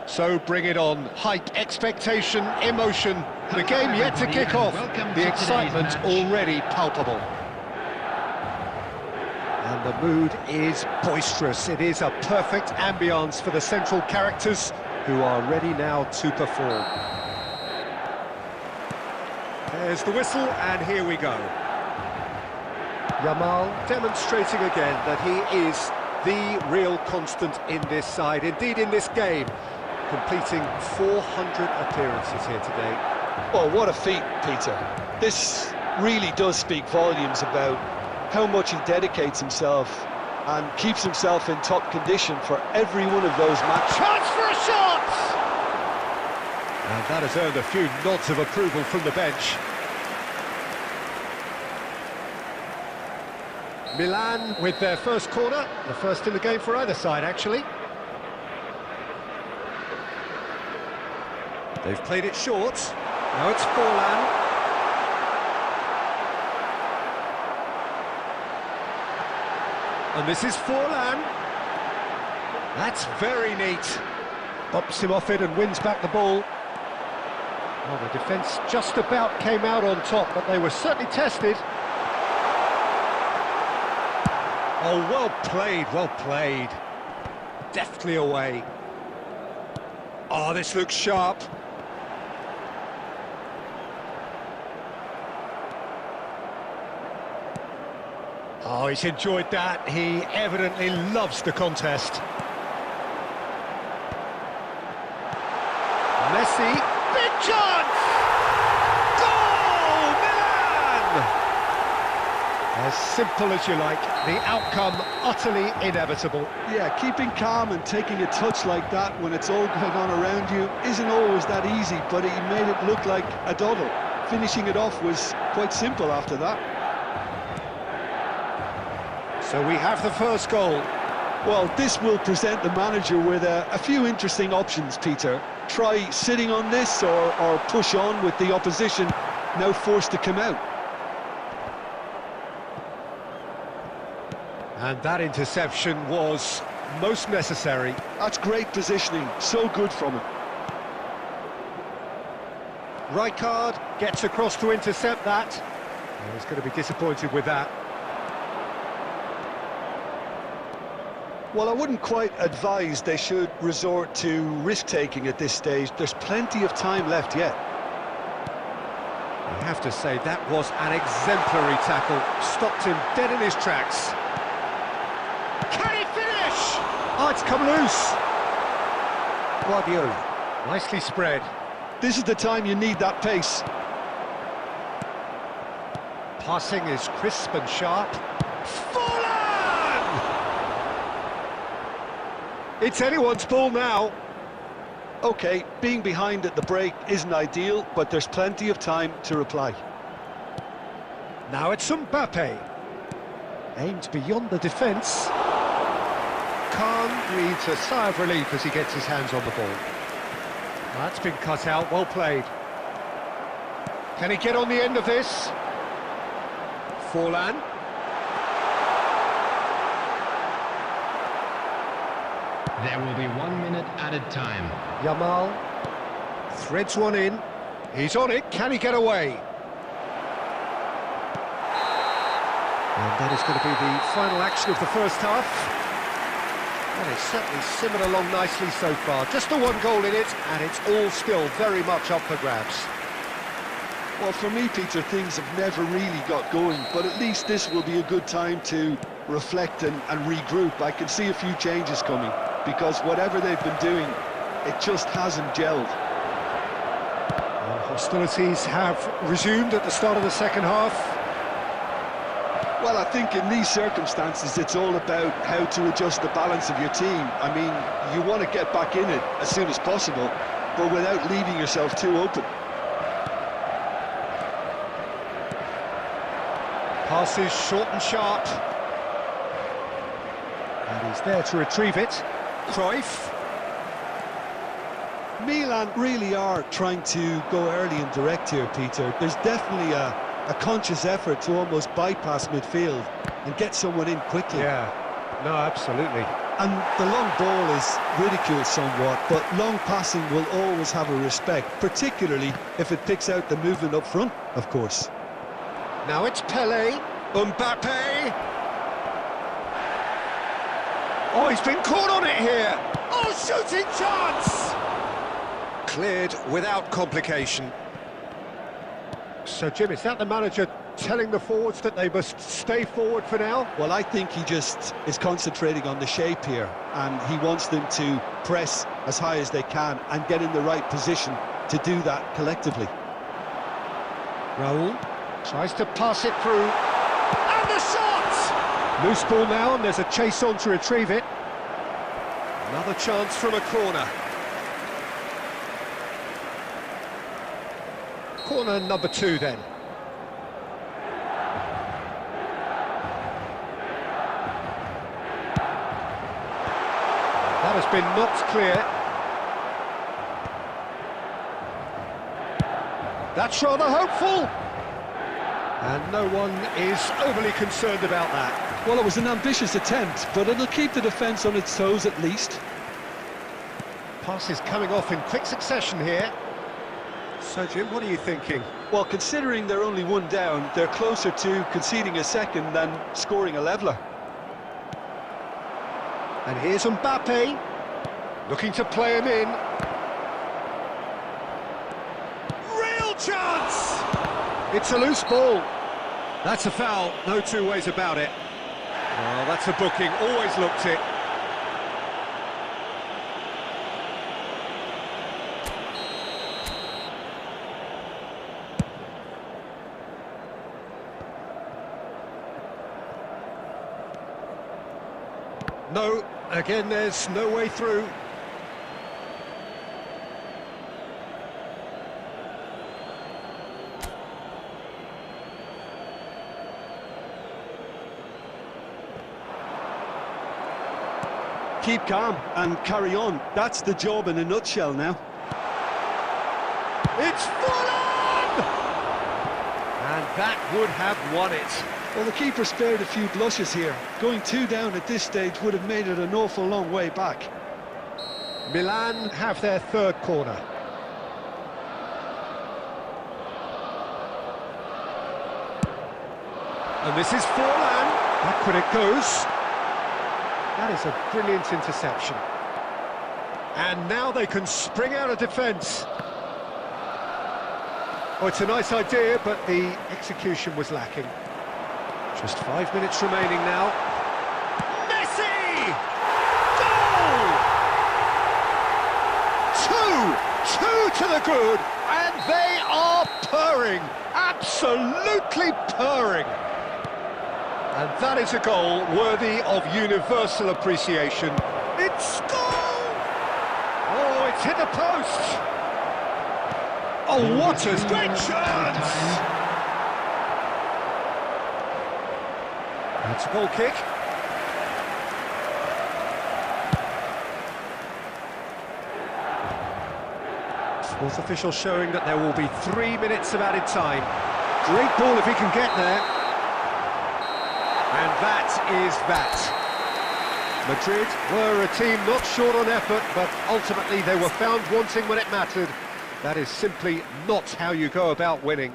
So bring it on. Hype, expectation, emotion. The game yet to kick off. The excitement already palpable. And the mood is boisterous. It is a perfect ambience for the central characters who are ready now to perform. There's the whistle, and here we go. Yamal demonstrating again that he is the real constant in this side, indeed in this game, completing 400 appearances here today. Oh, what a feat, Peter. This really does speak volumes about how much he dedicates himself and keeps himself in top condition for every one of those matches. Chance for a shot! And that has earned a few nods of approval from the bench. Milan with their first corner, the first in the game for either side, actually. They've played it short. Now it's Forlan. And this is Forlan. That's very neat. Bumps him off it and wins back the ball. Well, the defence just about came out on top, but they were certainly tested. Oh, well played, well played. Deftly away. Oh, this looks sharp. Oh, he's enjoyed that. He evidently loves the contest. Messi, big chance! Goal, Milan! As simple as you like, the outcome utterly inevitable. Yeah, keeping calm and taking a touch like that when it's all going on around you isn't always that easy, but he made it look like a doddle. Finishing it off was quite simple after that. So we have the first goal. Well, this will present the manager with a few interesting options, Peter. Try sitting on this or push on with the opposition now forced to come out. And that interception was most necessary. That's great positioning, so good from him. Rijkaard gets across to intercept that. Well, he's going to be disappointed with that. Well, I wouldn't quite advise they should resort to risk-taking at this stage. There's plenty of time left yet. I have to say, that was an exemplary tackle. Stopped him dead in his tracks. Can he finish? Oh, it's come loose. Guardiola, nicely spread. This is the time you need that pace. Passing is crisp and sharp. It's anyone's ball now. OK, being behind at the break isn't ideal, but there's plenty of time to reply. Now it's Mbappe. Aimed beyond the defence. Khan breathes a sigh of relief as he gets his hands on the ball. That's been cut out, well played. Can he get on the end of this? Forlan. There will be 1 minute added time. Yamal threads one in. He's on it. Can he get away? And that is going to be the final action of the first half. Well, it's certainly simmered along nicely so far. Just the one goal in it, and it's all still very much up for grabs. Well, for me, Peter, things have never really got going, but at least this will be a good time to reflect and regroup. I can see a few changes coming, because whatever they've been doing, it just hasn't gelled. Hostilities have resumed at the start of the second half. Well, I think in these circumstances, it's all about how to adjust the balance of your team. I mean, you want to get back in it as soon as possible, but without leaving yourself too open. Passes short and sharp. And he's there to retrieve it. Cruyff. Milan really are trying to go early and direct here, Peter. There's definitely a conscious effort to almost bypass midfield and get someone in quickly. Yeah, No, absolutely. And the long ball is ridiculed somewhat, but long passing will always have a respect, particularly if it picks out the movement up front, of course. Now it's Pele, Mbappe. Oh, he's been caught on it here. Oh, shooting chance! Cleared without complication. So, Jim, is that the manager telling the forwards that they must stay forward for now? Well, I think he just is concentrating on the shape here, and he wants them to press as high as they can and get in the right position to do that collectively. Raul tries to pass it through. And the shot! Loose ball now, and there's a chase on to retrieve it. Another chance from a corner. Corner number 2 then. That has been knocked clear. That's rather hopeful. And no one is overly concerned about that. Well, it was an ambitious attempt, but it'll keep the defence on its toes at least. Passes coming off in quick succession here. So, Jim, what are you thinking? Well, considering they're only one down, they're closer to conceding a second than scoring a leveller. And here's Mbappe, looking to play him in. Real chance! It's a loose ball. That's a foul, no two ways about it. Well, that's a booking, always looked it. No, again, there's no way through. Keep calm and carry on. That's the job in a nutshell now. It's full on! And that would have won it. Well, the keeper spared a few blushes here. Going 2 down at this stage would have made it an awful long way back. Milan have their 3rd corner. And this is Forlan. Backward it goes. That is a brilliant interception. And now they can spring out of defence. Oh, it's a nice idea, but the execution was lacking. Just 5 minutes remaining now. Messi! Goal! 2 to the good, and they are purring, absolutely purring. And that is a goal worthy of universal appreciation. It's goal! Oh, it's hit the post! Oh, what a great chance! It's a goal kick. Fourth official showing that there will be 3 minutes of added time. Great ball if he can get there. And that is that. Madrid were a team not short on effort, but ultimately they were found wanting when it mattered. That is simply not how you go about winning.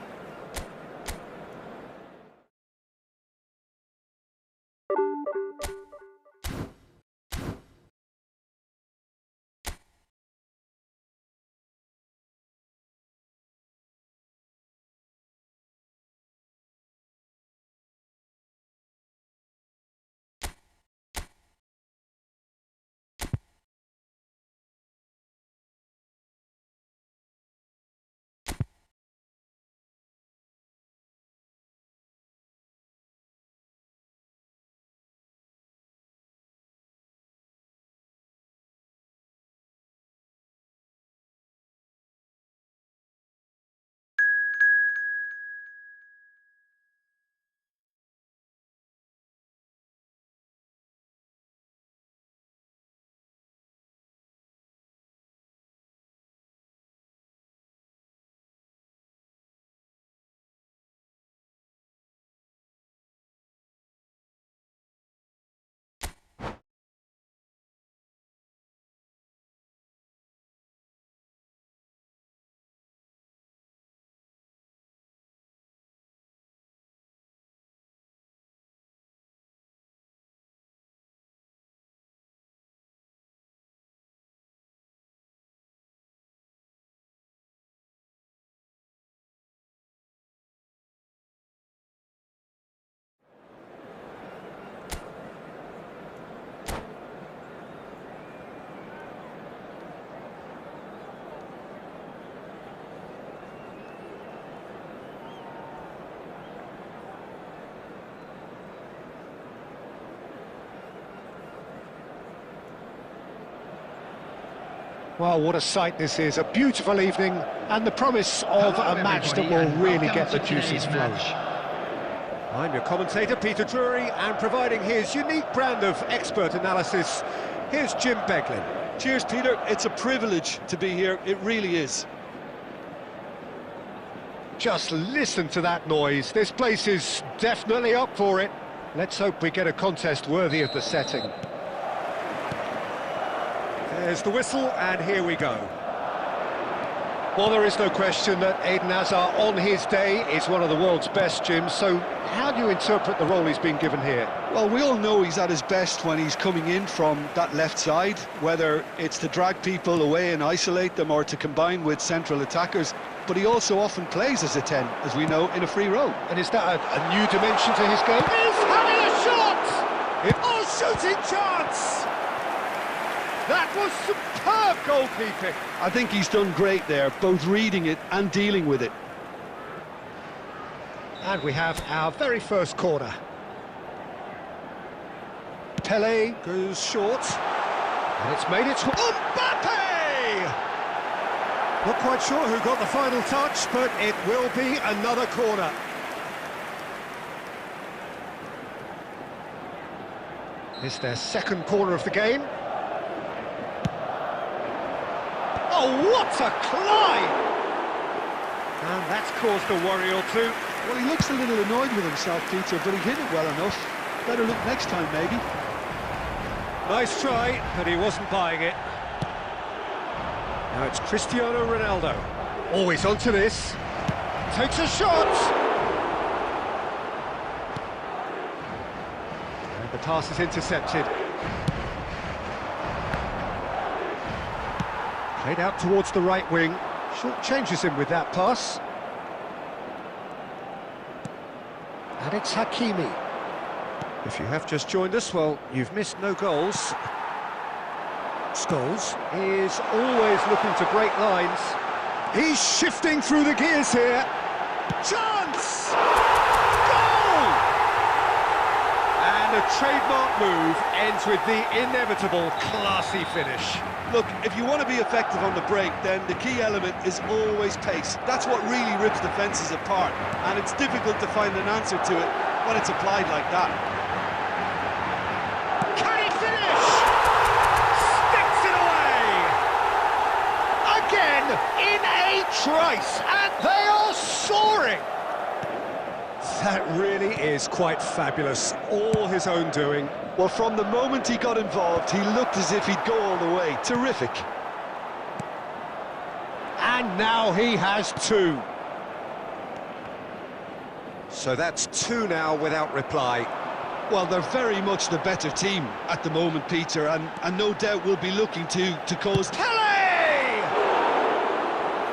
Well, what a sight this is, a beautiful evening, and the promise of Hello, a match that everybody, will and really welcome get the to juices today's flowing. match. I'm your commentator, Peter Drury, and providing his unique brand of expert analysis, here's Jim Beglin. Cheers, Peter. It's a privilege to be here. It really is. Just listen to that noise. This place is definitely up for it. Let's hope we get a contest worthy of the setting. There's the whistle, and here we go. Well, there is no question that Eden Hazard, on his day, is one of the world's best, Jim. So how do you interpret the role he's been given here? Well, we all know he's at his best when he's coming in from that left side, whether it's to drag people away and isolate them or to combine with central attackers. But he also often plays as a 10, as we know, in a free role. And is that a new dimension to his game? He's having a shot! Shooting chance! That was superb goalkeeping. I think he's done great there, both reading it and dealing with it. And we have our very first corner. Pele goes short. And it's made it to Mbappe! Not quite sure who got the final touch, but it will be another corner. It's their second corner of the game. Oh, what a climb! And that's caused a worry or two. Well, he looks a little annoyed with himself, Peter, but he hit it well enough. Better look next time, maybe. Nice try, but he wasn't buying it. Now it's Cristiano Ronaldo. Always onto this. Takes a shot! And the pass is intercepted. Played out towards the right wing. Short changes him with that pass. And it's Hakimi. If you have just joined us, well, you've missed no goals. Scholes is always looking to break lines. He's shifting through the gears here. Chance! Goal! And a trademark move ends with the inevitable classy finish. Look, if you want to be effective on the break, then the key element is always pace. That's what really rips defences apart, and it's difficult to find an answer to it when it's applied like that. Can he finish? Sticks it away! Again, in a trice, and they are soaring! That really is quite fabulous, all his own doing. Well, from the moment he got involved, he looked as if he'd go all the way. Terrific. And now he has two. So that's two now without reply. Well, they're very much the better team at the moment, Peter, and no doubt will be looking to cause... Pele!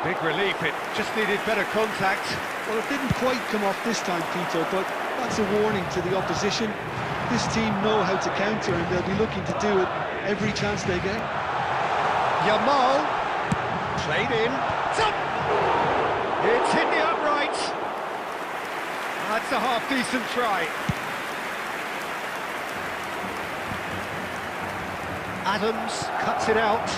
Big relief, it just needed better contact. Well, it didn't quite come off this time, Peter, but that's a warning to the opposition. This team know how to counter, and they'll be looking to do it every chance they get. Yamal, played in. It's hit the upright. That's a half-decent try. Adams cuts it out.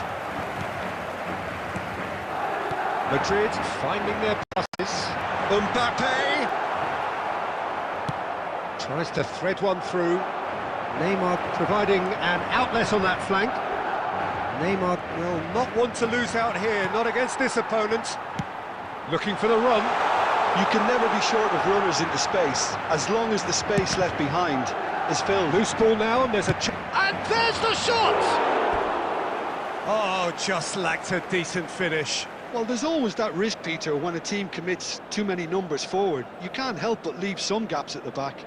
Madrid finding their passes. Mbappe tries to thread one through. Neymar providing an outlet on that flank. Neymar will not want to lose out here, not against this opponent. Looking for the run. You can never be short of runners into space, as long as the space left behind is filled. Loose ball now, and there's a... And there's the shot! Oh, just lacked a decent finish. Well, there's always that risk, Peter, when a team commits too many numbers forward. You can't help but leave some gaps at the back.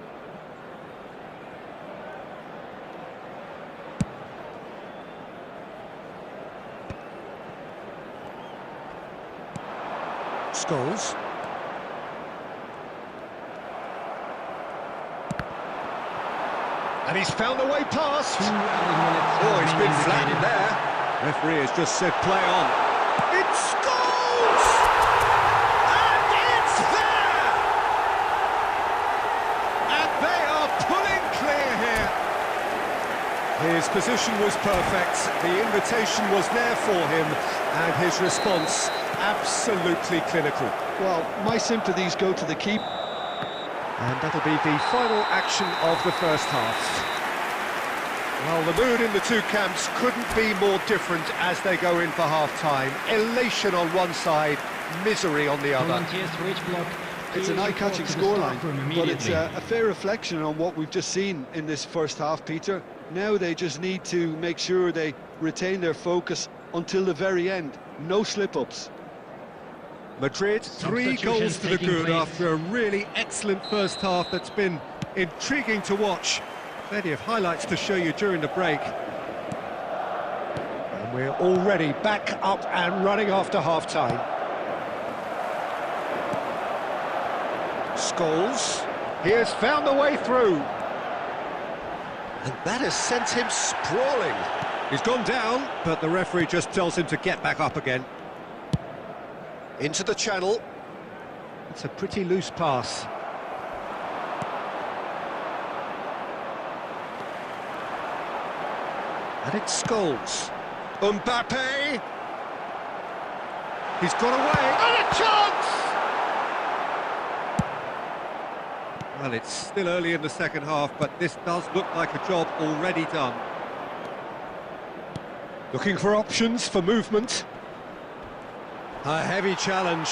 Scholes. And he's found a way past. Oh, he's been flattened there. Referee has just said play on. It's Scholes! And it's there! And they are pulling clear here. His position was perfect, the invitation was there for him, and his response absolutely clinical. Well, my sympathies go to the keeper. And that'll be the final action of the first half. Well, the mood in the two camps couldn't be more different as they go in for half-time. Elation on one side, misery on the other. Volunteers for each block. It's an eye-catching scoreline, but it's a fair reflection on what we've just seen in this first half, Peter. Now they just need to make sure they retain their focus until the very end. No slip-ups. Madrid, 3 goals to the good after a really excellent first half that's been intriguing to watch. Plenty of highlights to show you during the break. And we're already back up and running after half-time. Scholes, he has found the way through. And that has sent him sprawling. He's gone down, but the referee just tells him to get back up again. Into the channel. It's a pretty loose pass. And it's Scholes. Mbappe! He's got away, and a chance! Well, it's still early in the second half, but this does look like a job already done. Looking for options for movement. A heavy challenge.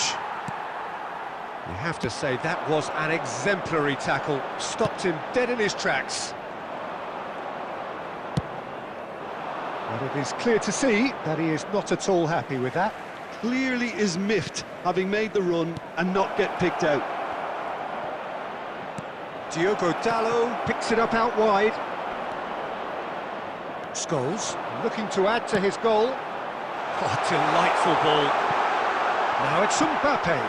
You have to say that was an exemplary tackle. Stopped him dead in his tracks. But it is clear to see that he is not at all happy with that. Clearly is miffed, having made the run and not get picked out. Diogo Dalot picks it up out wide. Scholes looking to add to his goal. Oh, delightful ball. Now it's Mbappe.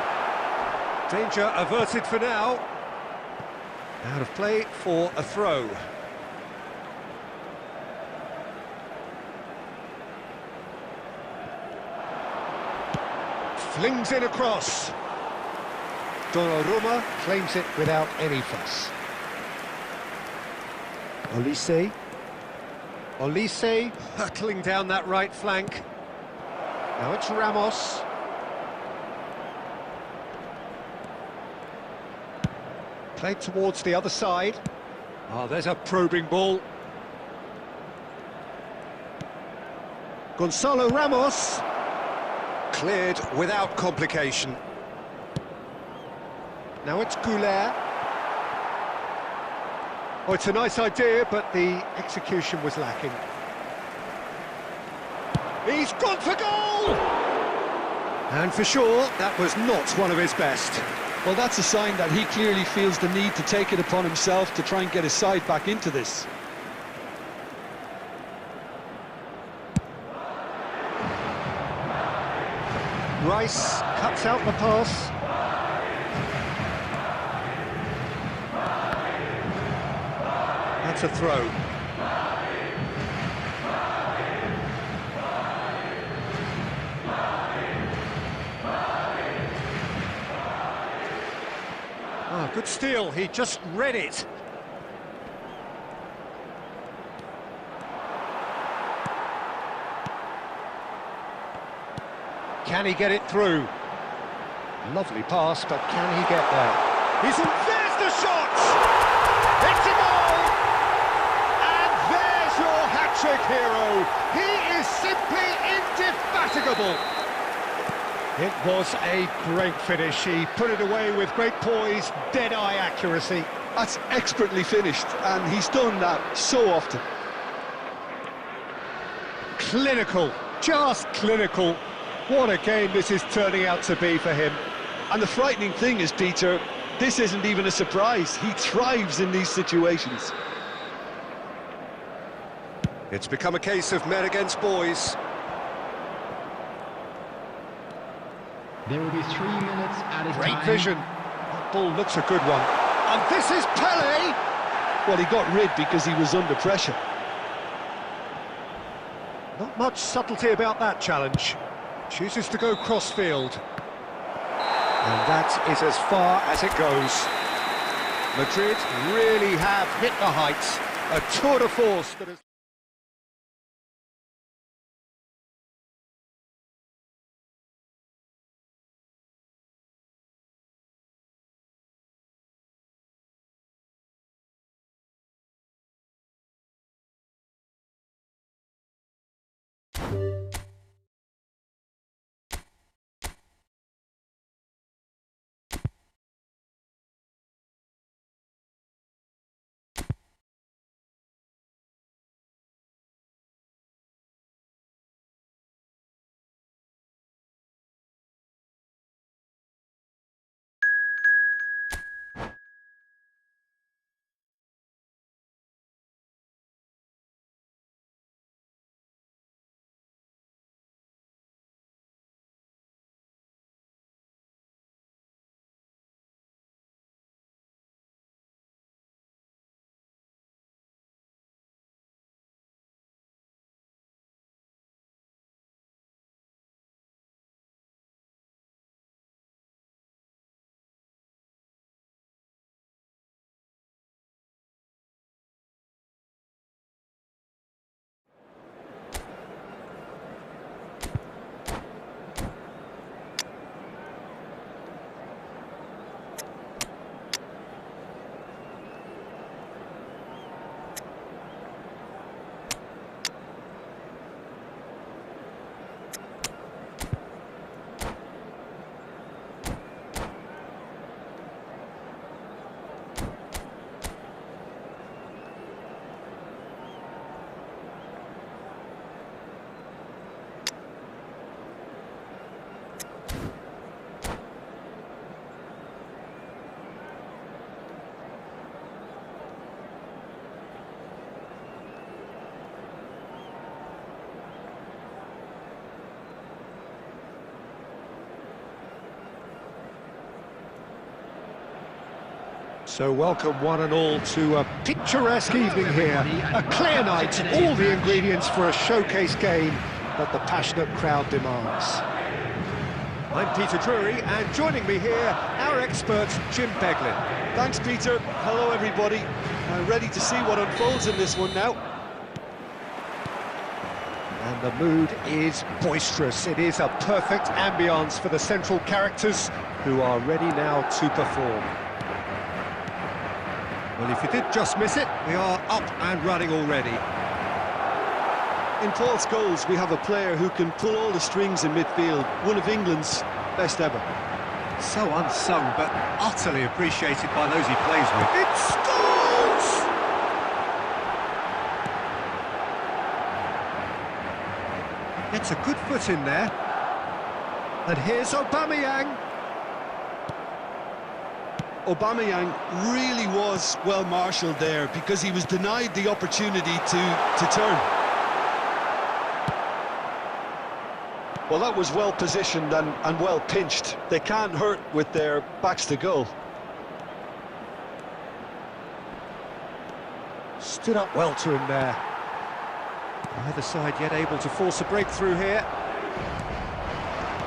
Danger averted for now. Out of play for a throw. Flings it across. Donnarumma claims it without any fuss. Olise hurtling down that right flank. Now it's Ramos. Played towards the other side. Oh, there's a probing ball. Gonzalo Ramos. Cleared without complication. Now it's Goulet. Oh, it's a nice idea, but the execution was lacking. He's gone for goal! And for sure, that was not one of his best. Well, that's a sign that he clearly feels the need to take it upon himself to try and get his side back into this. Rice cuts out the pass. That's a throw. Ah, good steal, he just read it. Can he get it through? Lovely pass, but can he get there? He's in, there's the shot! It's a goal! And there's your hat-trick hero. He is simply indefatigable. It was a great finish. He put it away with great poise, dead-eye accuracy. That's expertly finished, and he's done that so often. Clinical, just clinical. What a game this is turning out to be for him. And the frightening thing is, Peter, this isn't even a surprise. He thrives in these situations. It's become a case of men against boys. There will be 3 minutes at a time. Great vision. That ball looks a good one. And this is Pele! Well, he got rid because he was under pressure. Not much subtlety about that challenge. Chooses to go cross-field. And that is as far as it goes. Madrid really have hit the heights. A tour de force that has... So welcome one and all to a picturesque evening here, a clear night, all the ingredients for a showcase game that the passionate crowd demands. I'm Peter Drury, and joining me here, our expert Jim Beglin. Thanks, Peter. Hello, everybody. I'm ready to see what unfolds in this one now. And the mood is boisterous. It is a perfect ambience for the central characters who are ready now to perform. Well, if you did just miss it, we are up and running already. In Paul Scholes, we have a player who can pull all the strings in midfield, one of England's best ever. So unsung, but utterly appreciated by those he plays with. It's Scholes! Gets a good foot in there. And here's Aubameyang. Aubameyang really was well marshalled there because he was denied the opportunity to turn. Well, that was well positioned and well pinched. They can't hurt with their backs to goal. Stood up well to him there. Either side yet able to force a breakthrough here.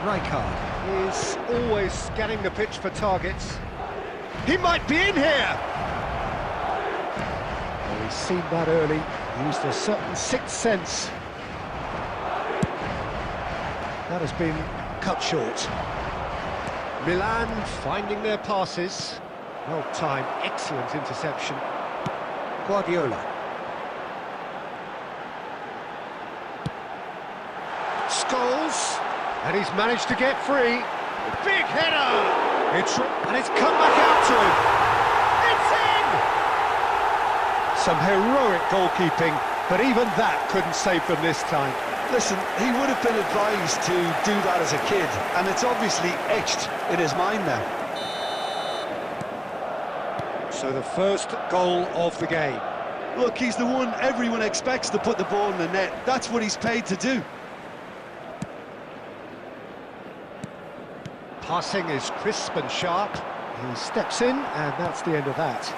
Rijkaard is always scanning the pitch for targets. He might be in here! Well, he's seen that early, used a certain sixth sense. That has been cut short. Milan finding their passes. Well timed, excellent interception. Guardiola. Scholes, and he's managed to get free. Big header! And it's come back out to him. It's in! Some heroic goalkeeping, but even that couldn't save them this time. Listen, he would have been advised to do that as a kid, and it's obviously etched in his mind now. So the first goal of the game. Look, he's the one everyone expects to put the ball in the net. That's what he's paid to do. Passing is crisp and sharp. He steps in, and that's the end of that.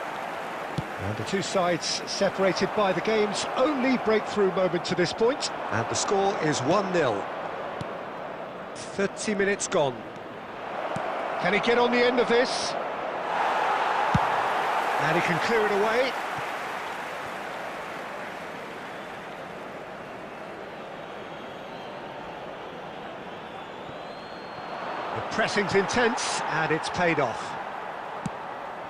And the two sides separated by the game's only breakthrough moment to this point. And the score is 1-0. 30 minutes gone. Can he get on the end of this? And he can clear it away. The pressing's intense, and it's paid off.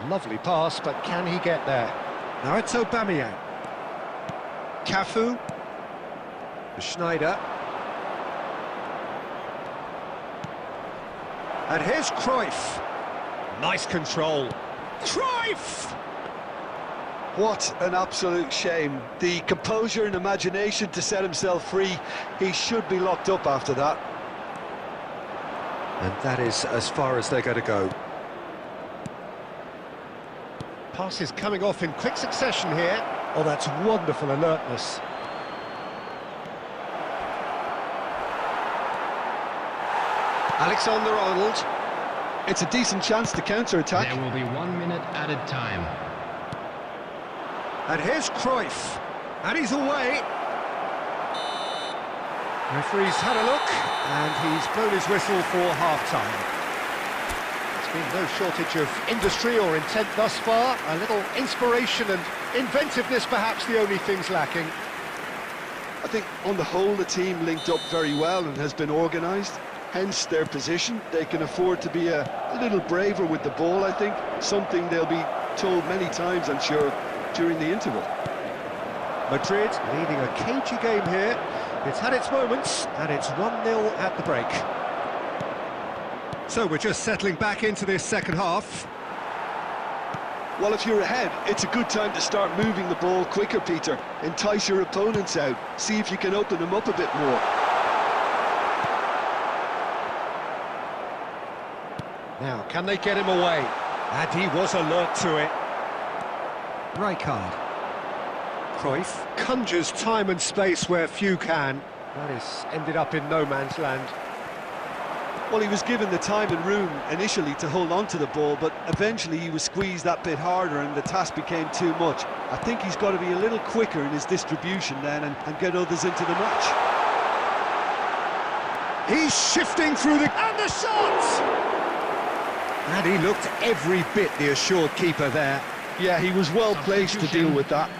Lovely pass, but can he get there? Now it's Aubameyang. Cafu. Schneider. And here's Cruyff. Nice control. Cruyff! What an absolute shame. The composure and imagination to set himself free. He should be locked up after that. And that is as far as they're going to go. Passes coming off in quick succession here. Oh, that's wonderful alertness. Alexander-Arnold. It's a decent chance to counter-attack. There will be 1 minute added time. And here's Cruyff. And he's away. Referee's had a look, and he's blown his whistle for half-time. There's been no shortage of industry or intent thus far. A little inspiration and inventiveness, perhaps the only things lacking. I think, on the whole, the team linked up very well and has been organised. Hence their position. They can afford to be a little braver with the ball, I think. Something they'll be told many times, I'm sure, during the interval. Madrid leading a cagey game here. It's had its moments, and it's 1-0 at the break. So we're just settling back into this second half. Well, if you're ahead, it's a good time to start moving the ball quicker, Peter. Entice your opponents out. See if you can open them up a bit more. Now, can they get him away? And he was alert to it. Rijkaard. Cruyff conjures time and space where few can. That is ended up in no man's land. Well, he was given the time and room initially to hold on to the ball, but eventually he was squeezed that bit harder and the task became too much. I think he's got to be a little quicker in his distribution then and get others into the match. He's shifting through and the shot! And he looked every bit the assured keeper there. Yeah, he was well placed to deal with that.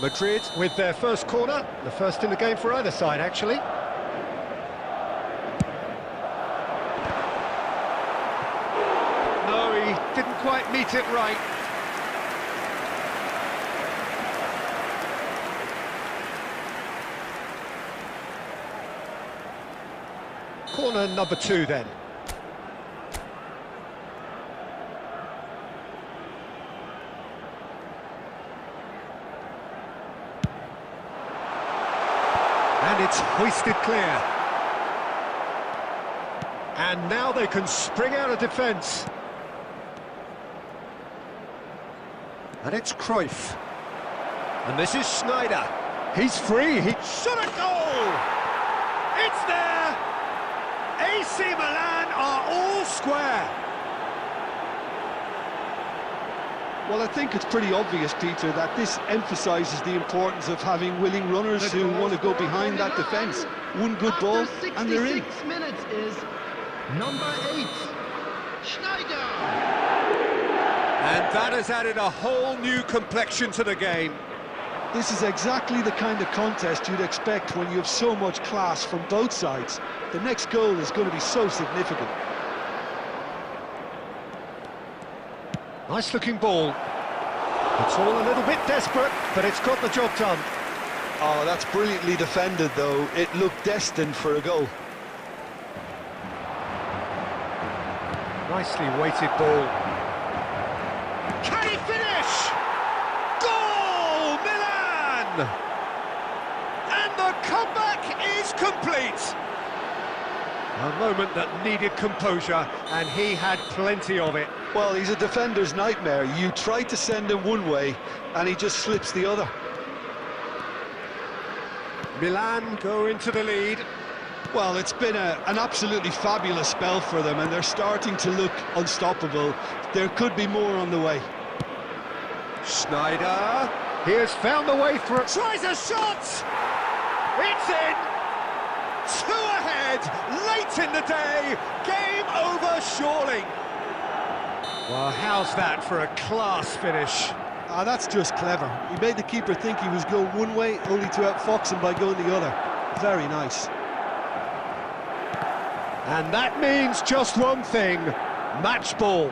Madrid with their first corner, the first in the game for either side, actually. No, he didn't quite meet it right. Corner number 2 then. And it's hoisted clear. And now they can spring out of defence. And it's Cruyff. And this is Schneider. He's free, he shot a goal! It's there! AC Milan are all square. Well, I think it's pretty obvious, Peter, that this emphasises the importance of having willing runners who want to go behind that defence. One good ball, and they're in. 66 minutes is number 8, Schneider. And that has added a whole new complexion to the game. This is exactly the kind of contest you'd expect when you have so much class from both sides. The next goal is going to be so significant. Nice looking ball. It's all a little bit desperate, but it's got the job done. Oh, that's brilliantly defended, though. It looked destined for a goal. Nicely weighted ball. Can he finish? Goal, Milan! And the comeback is complete. A moment that needed composure, and he had plenty of it. Well, he's a defender's nightmare. You try to send him one way, and he just slips the other. Milan go into the lead. Well, it's been an absolutely fabulous spell for them, and they're starting to look unstoppable. There could be more on the way. Schneider, he has found the way through. Tries a shot! It's in! 2 ahead, late in the day, game over surely. Well, how's that for a class finish? Ah, that's just clever. He made the keeper think he was going one way, only to outfox him by going the other. Very nice. And that means just one thing, match ball.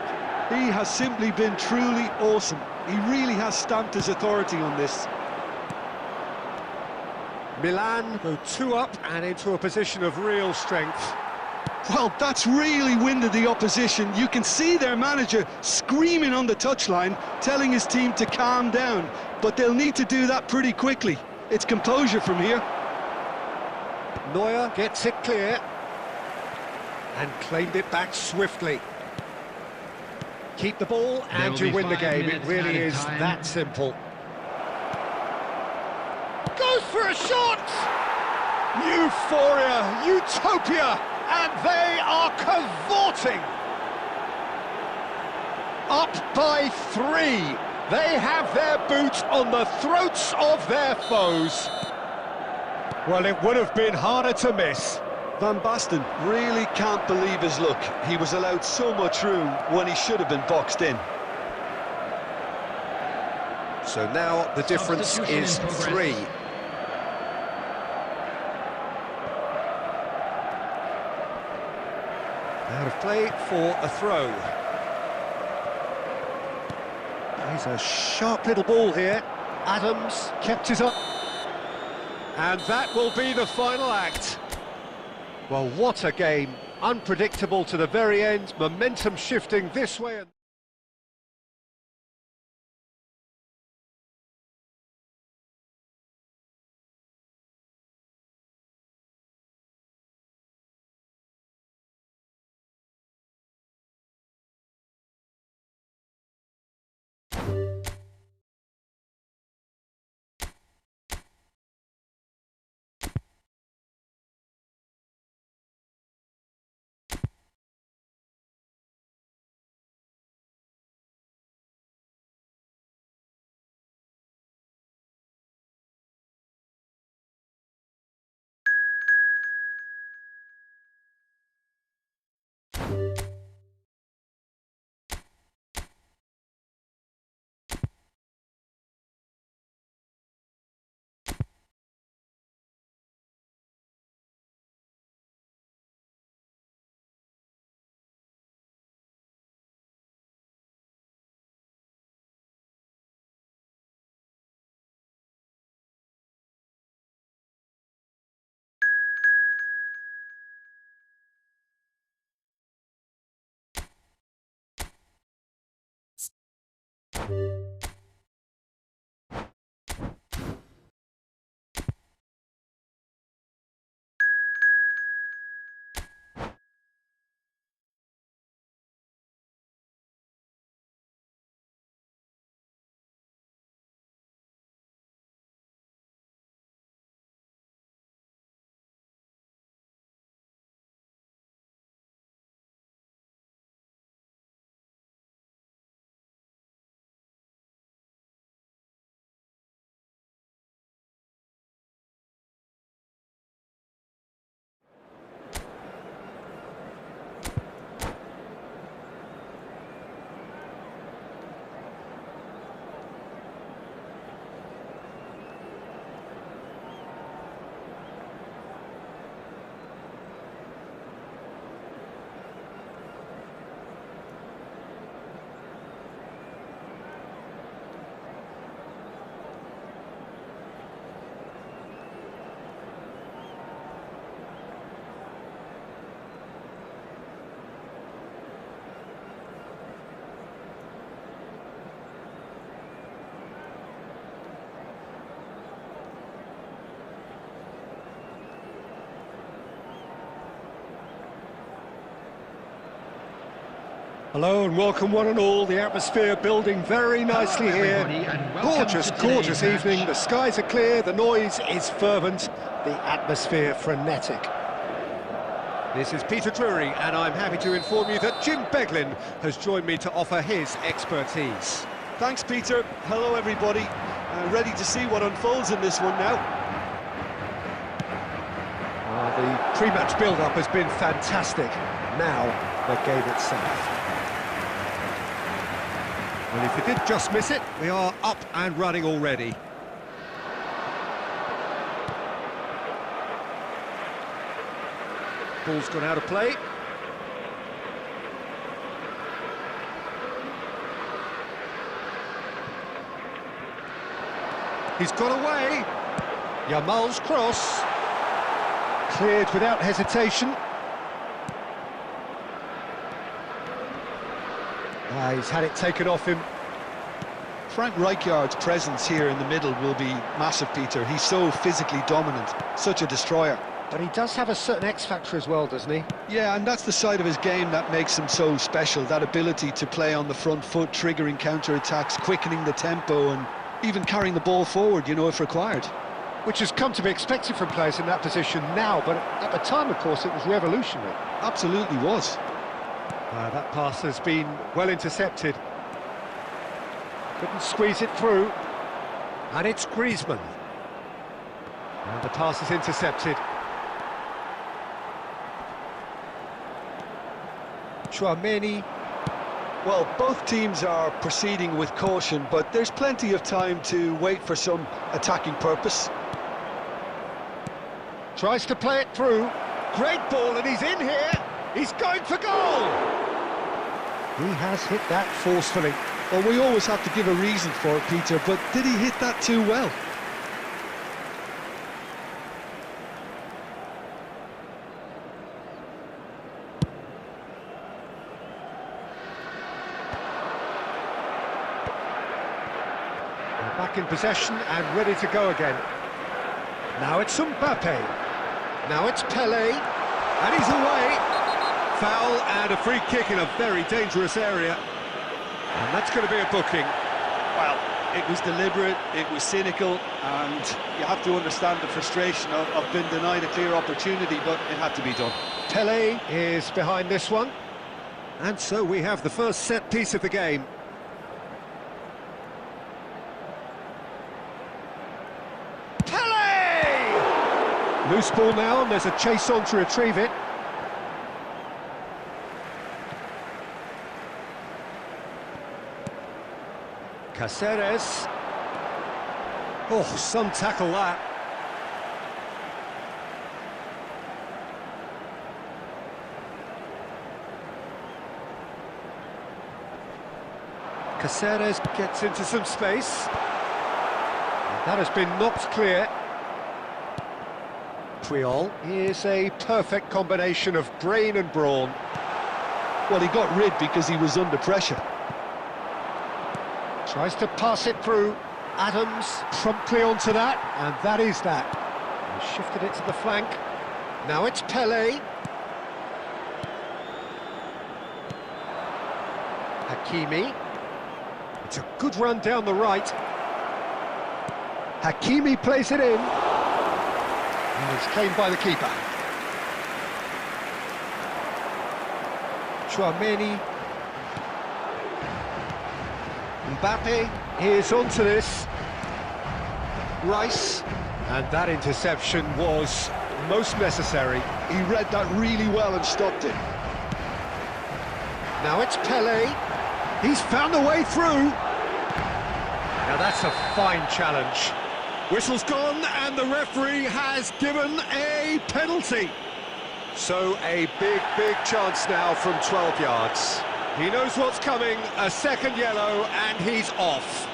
He has simply been truly awesome. He really has stamped his authority on this. Milan go 2 up and into a position of real strength. Well, that's really winded the opposition. You can see their manager screaming on the touchline, telling his team to calm down. But they'll need to do that pretty quickly. It's composure from here. Neuer gets it clear. And claimed it back swiftly. Keep the ball and you win the game. It really is that simple. Goes for a shot! Euphoria, utopia, and they are cavorting. Up by 3. They have their boot on the throats of their foes. Well, it would have been harder to miss. Van Basten really can't believe his luck. He was allowed so much room when he should have been boxed in. So now the difference is 3. Out of play for a throw. He's a sharp little ball here. Adams kept it up. And that will be the final act. Well, what a game. Unpredictable to the very end. Momentum shifting this way and Hello and welcome one and all. The atmosphere building very nicely here. Gorgeous, gorgeous evening. The skies are clear, the noise is fervent, the atmosphere frenetic. This is Peter Drury and I'm happy to inform you that Jim Beglin has joined me to offer his expertise. Thanks, Peter. Hello, everybody. Ready to see what unfolds in this one now. The pre-match build-up has been fantastic. Now, the game itself. Well, if you did just miss it, we are up and running already. Ball's gone out of play. He's got away. Yamal's cross. Cleared without hesitation. He's had it taken off him. Frank Rijkaard's presence here in the middle will be massive, Peter. He's so physically dominant, such a destroyer. But he does have a certain X-factor as well, doesn't he? Yeah, and that's the side of his game that makes him so special, that ability to play on the front foot, triggering counter-attacks, quickening the tempo, and even carrying the ball forward, you know, if required. Which has come to be expected from players in that position now, but at the time, of course, it was revolutionary. Absolutely was. That pass has been well intercepted. Couldn't squeeze it through. And it's Griezmann. And the pass is intercepted. Chouameni. Well, both teams are proceeding with caution, but there's plenty of time to wait for some attacking purpose. Tries to play it through. Great ball, and he's in here. He's going for goal. He has hit that forcefully. Well, we always have to give a reason for it, Peter, but did he hit that too well? They're back in possession and ready to go again. Now it's Mbappe. Now it's Pelé. And he's away. Foul and a free kick in a very dangerous area. And that's going to be a booking. Well, it was deliberate, it was cynical, and you have to understand the frustration of being denied a clear opportunity, but it had to be done. Pelé is behind this one. And so we have the first set piece of the game. Pelé! Loose ball now, and there's a chase on to retrieve it. Caceres. Oh, some tackle that. Caceres gets into some space. That has been knocked clear. Puyol is a perfect combination of brain and brawn. Well, he got rid because he was under pressure. Tries to pass it through. Adams promptly onto that, and that is that. He shifted it to the flank. Now it's Pele. Hakimi. It's a good run down the right. Hakimi plays it in. And it's claimed by the keeper. Chouameni. Mbappe is onto this. Rice. And that interception was most necessary. He read that really well and stopped it. Now it's Pele. He's found a way through. Now that's a fine challenge. Whistle's gone and the referee has given a penalty. So a big chance now from 12 yards. He knows what's coming, a second yellow, and he's off.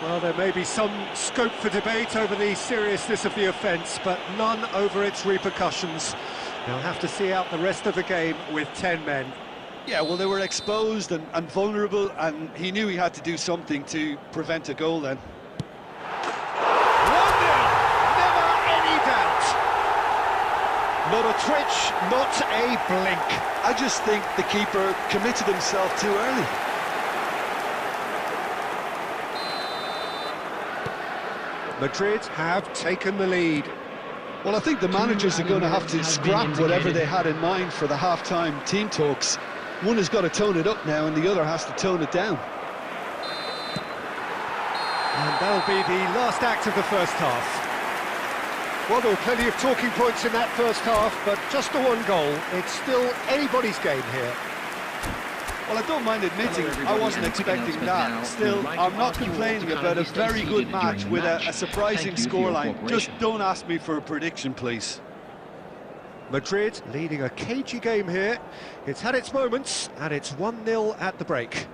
Well, there may be some scope for debate over the seriousness of the offence, but none over its repercussions. They'll have to see out the rest of the game with 10 men. Yeah, well, they were exposed and vulnerable, and he knew he had to do something to prevent a goal then. 1-0, never any doubt. Not a twitch, not a blink. I just think the keeper committed himself too early. Madrid have taken the lead. Well, I think the managers are going to have to scrap whatever they had in mind for the half-time team talks. One has got to tone it up now and the other has to tone it down. And that'll be the last act of the first half. Well, there were plenty of talking points in that first half, but just the one goal. It's still anybody's game here. Well, I don't mind admitting I wasn't expecting that. Still, I'm not complaining about a very good match with a surprising scoreline. Just don't ask me for a prediction, please. Madrid leading a cagey game here. It's had its moments, and it's 1-0 at the break.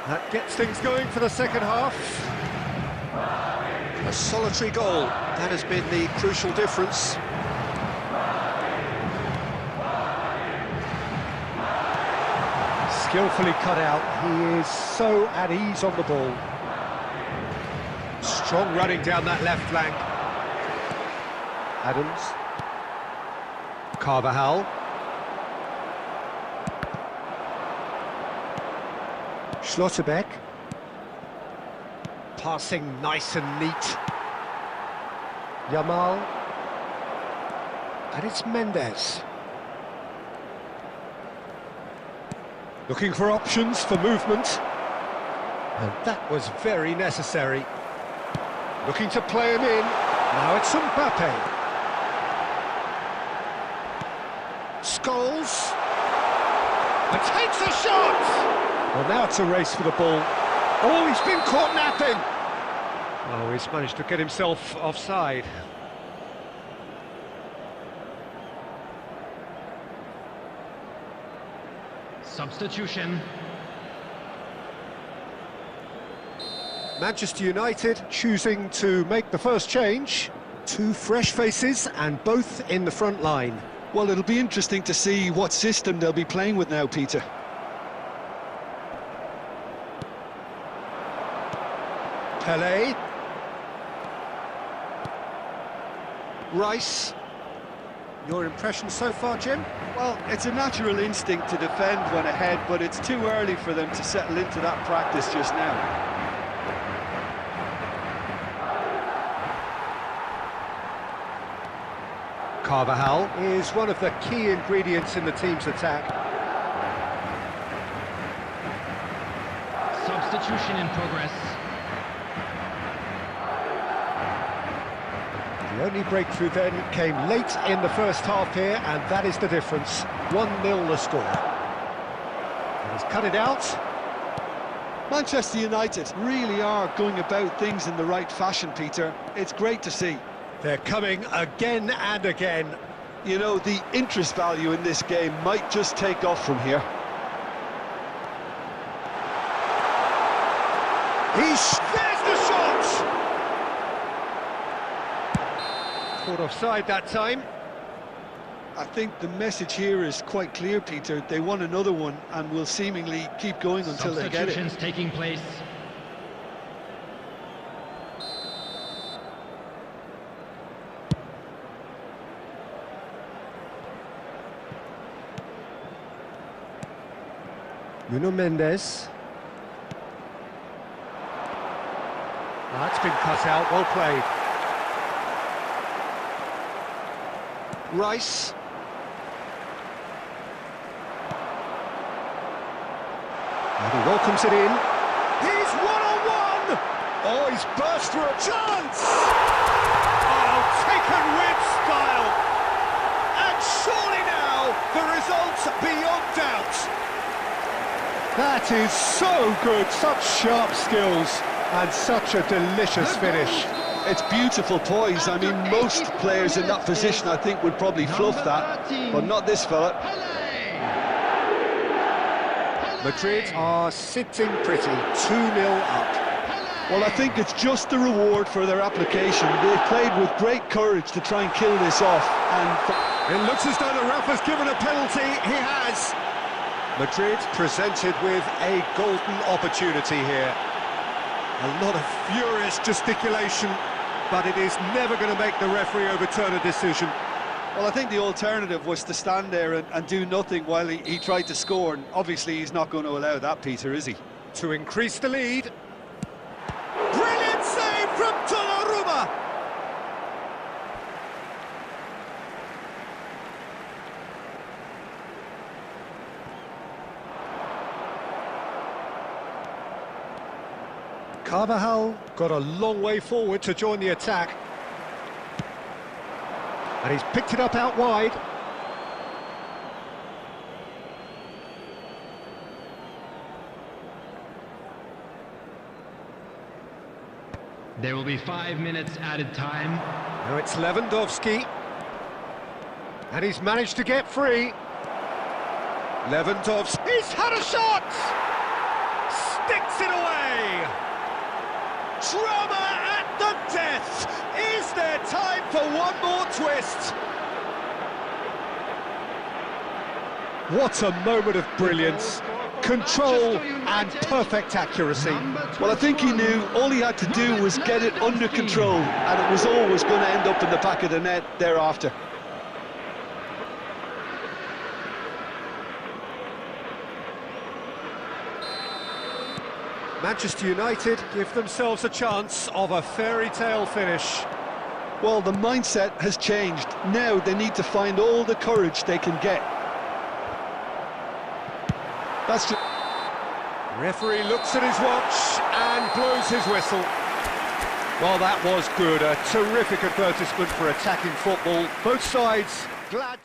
That gets things going for the second half. A solitary goal, that has been the crucial difference. Skillfully cut out, he is so at ease on the ball. Strong running down that left flank. Adams. Carvajal. Schlotterbeck. Passing nice and neat. Yamal. And it's Mendes. Looking for options for movement. And that was very necessary. Looking to play him in. Now it's Mbappe. Scholes. And takes a shot! Well, now it's a race for the ball. Oh, he's been caught napping! Oh, he's managed to get himself offside. Substitution. Manchester United choosing to make the first change. Two fresh faces and both in the front line. Well, it'll be interesting to see what system they'll be playing with now, Peter. Pele. Rice. Your impression so far, Jim? Well, it's a natural instinct to defend when ahead, but it's too early for them to settle into that practice just now. Carvajal is one of the key ingredients in the team's attack. Substitution in progress. The only breakthrough then came late in the first half here, and that is the difference. 1-0 the score. And he's cut it out. Manchester United really are going about things in the right fashion, Peter. It's great to see. They're coming again and again. You know, the interest value in this game might just take off from here. There's the shot! Caught offside that time. I think the message here is quite clear, Peter. They want another one and will seemingly keep going until they get it. Substitutions taking place. Nuno Mendes. That's been cut out, well played. Rice. And he welcomes it in. He's one-on-one! Oh, he's burst through a chance! Oh, taken with style! And surely now, the result's beyond doubt. That is so good, such sharp skills, and such a delicious finish. It's beautiful poise. I mean, most players in that position, I think, would probably fluff that, but not this fella. Madrid are sitting pretty, 2-0 up. Well, I think it's just the reward for their application. They've played with great courage to try and kill this off, and It looks as though the ref has given a penalty. He has. Madrid presented with a golden opportunity here. A lot of furious gesticulation, but it is never going to make the referee overturn a decision. well, I think the alternative was to stand there and do nothing while he tried to score, and obviously he's not going to allow that, Peter, is he? To increase the lead. Brilliant save from Donnarumma! Carvajal got a long way forward to join the attack. And he's picked it up out wide. There will be 5 minutes added time. Now it's Lewandowski. And he's managed to get free. Lewandowski. He's had a shot! Sticks it away! Drama at the death! Is there time for one more twist? What a moment of brilliance. Control and perfect accuracy. Well, I think he knew all he had to do was get it under control, and it was always going to end up in the back of the net thereafter. Manchester United give themselves a chance of a fairy tale finish. Well, the mindset has changed. Now they need to find all the courage they can get. That's just... Referee looks at his watch and blows his whistle. Well, that was good. A terrific advertisement for attacking football. Both sides glad...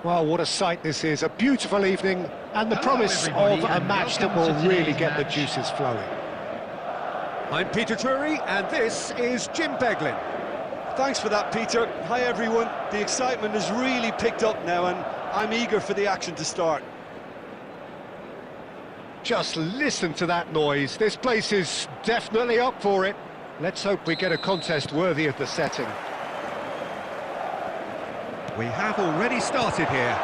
Well, what a sight this is, a beautiful evening, and the Hello, promise everybody, of a and match that welcome will to really today's get the match. juices flowing. I'm Peter Drury, and this is Jim Beglin. Thanks for that, Peter. Hi, everyone. The excitement has really picked up now, and I'm eager for the action to start. Just listen to that noise. This place is definitely up for it. Let's hope we get a contest worthy of the setting. We have already started here.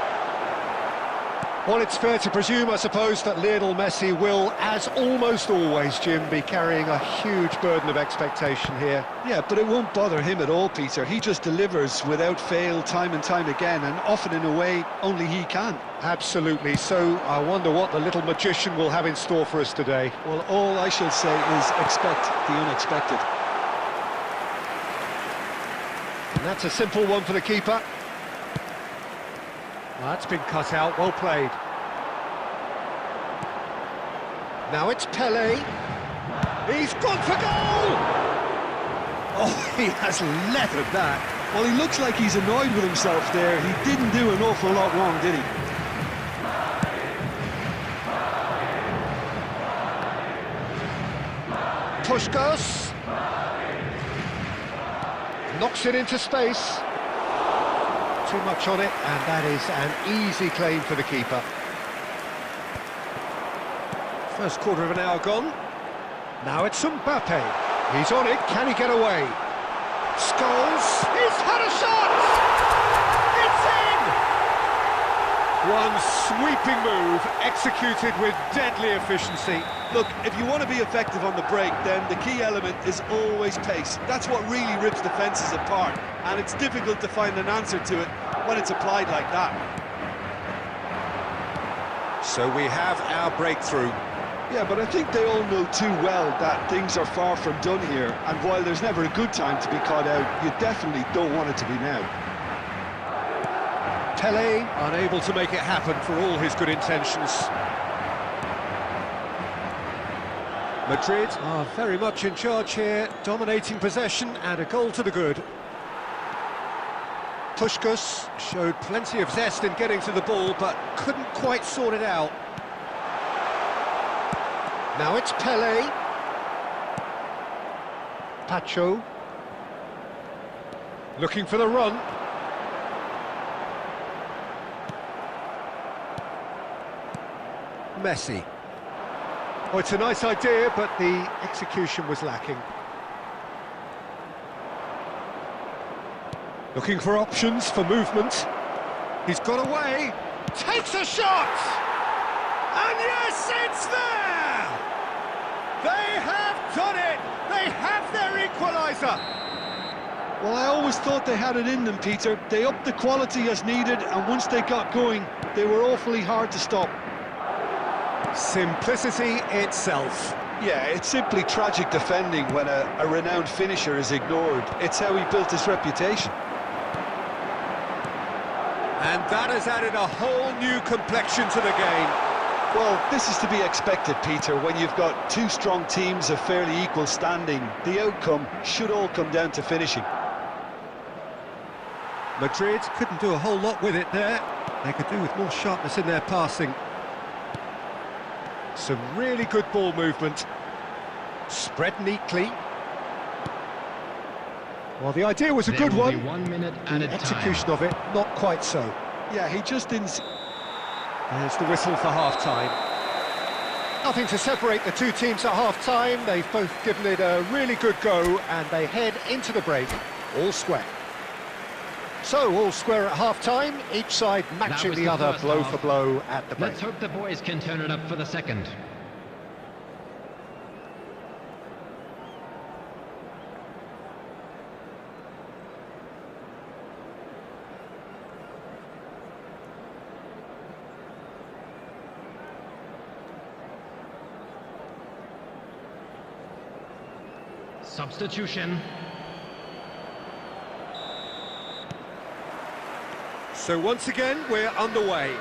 Well, it's fair to presume, I suppose, that Lionel Messi will, as almost always, Jim, be carrying a huge burden of expectation here. Yeah, but it won't bother him at all, Peter. He just delivers without fail time and time again, and often in a way only he can. Absolutely. So I wonder what the little magician will have in store for us today. Well, all I shall say is expect the unexpected. And that's a simple one for the keeper. Well, that's been cut out, well played. Now it's Pele. He's gone for goal! Oh, he has leathered that. Well, he looks like he's annoyed with himself there. He didn't do an awful lot wrong, did he? Puskás knocks it into space. Too much on it, and that is an easy claim for the keeper. First quarter of an hour gone. Now it's Mbappe. He's on it, can he get away? Scholes, he's had a shot! It's in! One sweeping move, executed with deadly efficiency. Look, if you want to be effective on the break, then the key element is always pace. That's what really rips defences apart, and it's difficult to find an answer to it when it's applied like that. So we have our breakthrough. Yeah, but I think they all know too well that things are far from done here, and while there's never a good time to be caught out, you definitely don't want it to be now. Pele unable to make it happen for all his good intentions. Madrid are very much in charge here, dominating possession and a goal to the good. Puskás showed plenty of zest in getting to the ball, but couldn't quite sort it out. Now it's Pele. Pacho. Looking for the run. Messi. Oh, it's a nice idea, but the execution was lacking. Looking for options for movement. He's got away. Takes a shot! And yes, it's there! They have done it! They have their equaliser! Well, I always thought they had it in them, Peter. They upped the quality as needed, and once they got going, they were awfully hard to stop. Simplicity itself. Yeah, it's simply tragic defending when a renowned finisher is ignored. It's how he built his reputation. And that has added a whole new complexion to the game. Well, this is to be expected, Peter, when you've got two strong teams of fairly equal standing. The outcome should all come down to finishing. Madrid couldn't do a whole lot with it there. They could do with more sharpness in their passing. Some really good ball movement. Spread neatly. Well, the idea was a good one. 1 minute at a time. Execution of it, not quite so. Yeah, he just didn't... There's the whistle for half-time. Nothing to separate the two teams at half-time. They've both given it a really good go, and they head into the break all square. So, all square at half-time, each side matching the other blow for blow at the break. Let's hope the boys can turn it up for the second. Substitution. So once again, we're underway.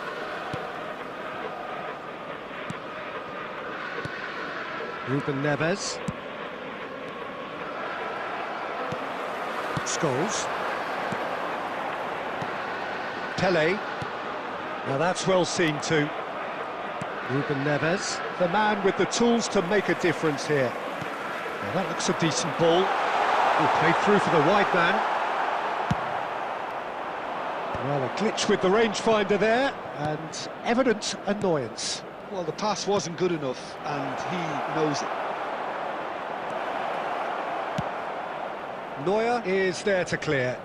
Ruben Neves. Scholes. Pele. Now that's well seen too. Ruben Neves, the man with the tools to make a difference here. Now that looks a decent ball. Played through for the wide man. Well, a glitch with the rangefinder there, and evident annoyance. Well, the pass wasn't good enough, and he knows it. Neuer is there to clear.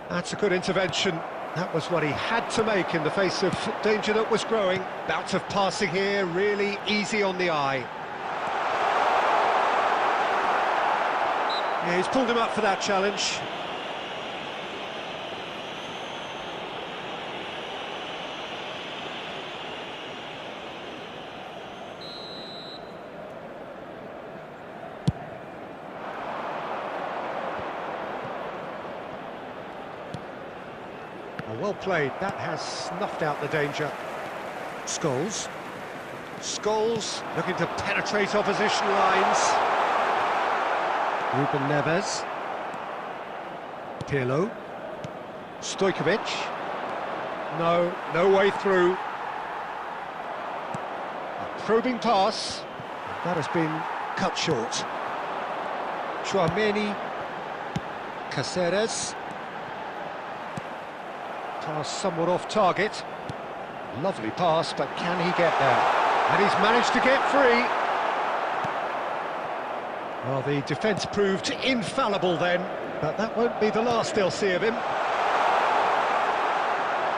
That's a good intervention. That was what he had to make in the face of danger that was growing. Bout of passing here, really easy on the eye. Yeah, he's pulled him up for that challenge. Well played, that has snuffed out the danger. Scholes. Scholes looking to penetrate opposition lines. Ruben Neves. Pirlo. Stojkovic. No way through. A probing pass. That has been cut short. Tchouaméni. Caceres. Pass somewhat off target. Lovely pass, but can he get there? And he's managed to get free. Well, the defence proved infallible then, but that won't be the last they'll see of him.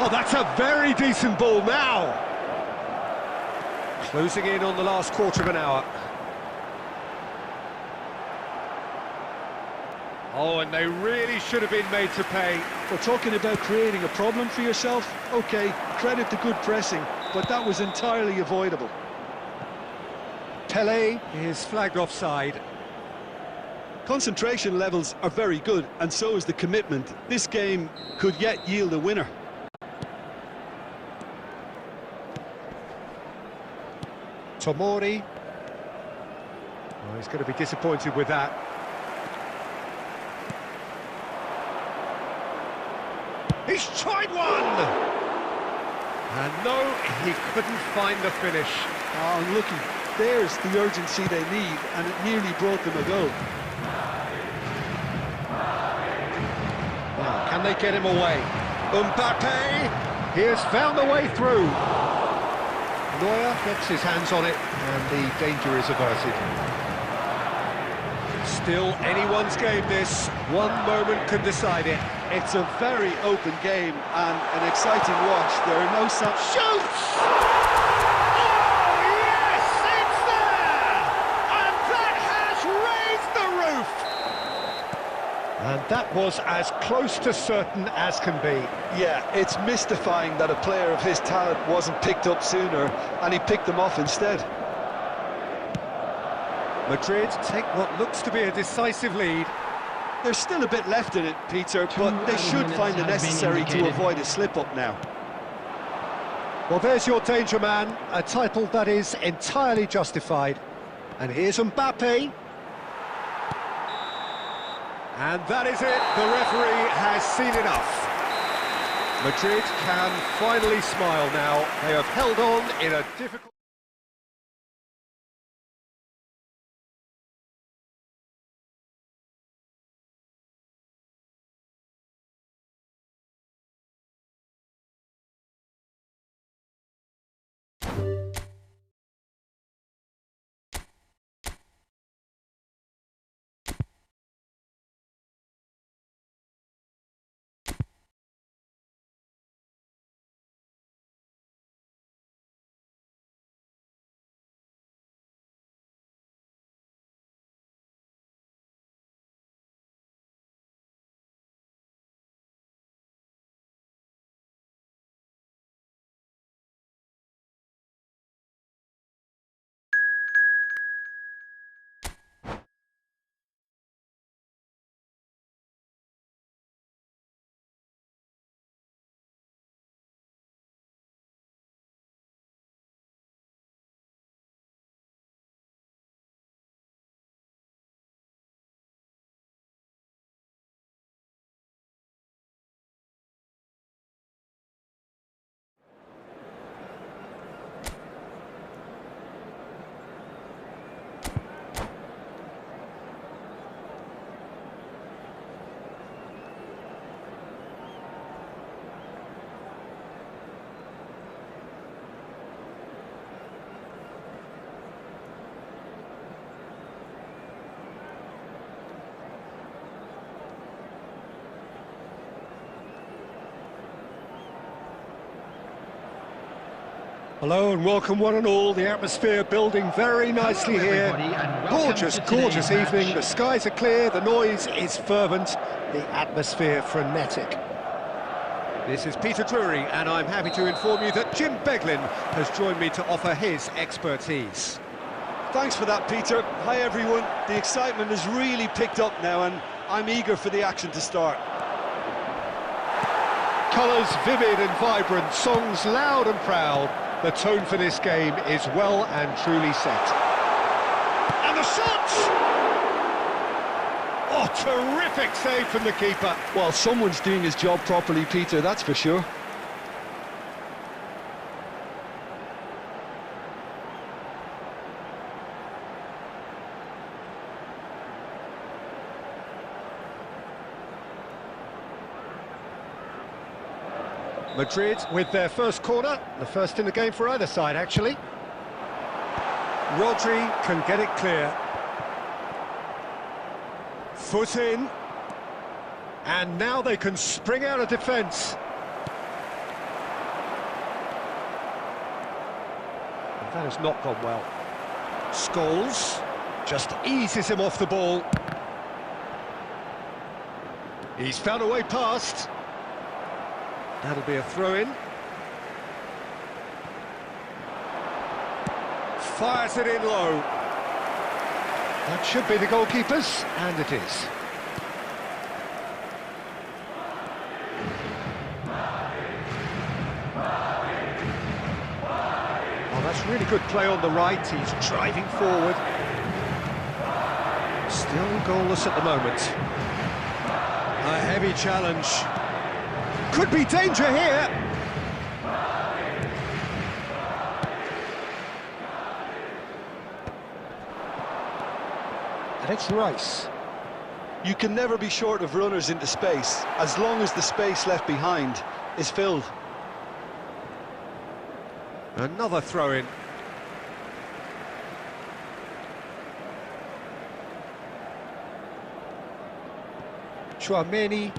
Oh, that's a very decent ball now. Closing in on the last quarter of an hour. Oh, and they really should have been made to pay. We're talking about creating a problem for yourself. OK, credit to good pressing, but that was entirely avoidable. Pele is flagged offside. Concentration levels are very good, and so is the commitment. This game could yet yield a winner. Tomori. Oh, he's going to be disappointed with that. He's tried one! And no, he couldn't find the finish. Oh, looky, there's the urgency they need, and it nearly brought them a goal. Now, can they get him away? Mbappe! He has found the way through. Neuer gets his hands on it, and the danger is averted. Still anyone's game this. One moment can decide it. It's a very open game and an exciting watch. There are no signs. Shoots! Oh, yes, it's there! And that has raised the roof! And that was as close to certain as can be. Yeah, it's mystifying that a player of his talent wasn't picked up sooner, and he picked them off instead. Madrid take what looks to be a decisive lead. There's still a bit left in it, Peter, but they should find the necessary to avoid a slip-up now. Well, there's your danger man, a title that is entirely justified. And here's Mbappe. And that is it, the referee has seen enough. Madrid can finally smile now. They have held on in a difficult... Hello and welcome one and all. The atmosphere building very nicely here. Gorgeous, gorgeous evening. The skies are clear, the noise is fervent, the atmosphere frenetic. This is Peter Drury, and I'm happy to inform you that Jim Beglin has joined me to offer his expertise. Thanks for that, Peter. Hi, everyone. The excitement has really picked up now, and I'm eager for the action to start. Colours vivid and vibrant, songs loud and proud. The tone for this game is well and truly set. And the shots! Oh, terrific save from the keeper. Well, someone's doing his job properly, Peter, that's for sure. Madrid with their first corner, the first in the game for either side, actually. Rodri can get it clear. Foot in. And now they can spring out of defence. That has not gone well. Scholes just eases him off the ball. He's found a way past. That'll be a throw-in. Fires it in low. That should be the goalkeeper's, and it is. Oh, that's really good play on the right. He's driving forward. Still goalless at the moment. A heavy challenge. Could be danger here. And it's Rice. You can never be short of runners into space, as long as the space left behind is filled. Another throw-in. Chouameni.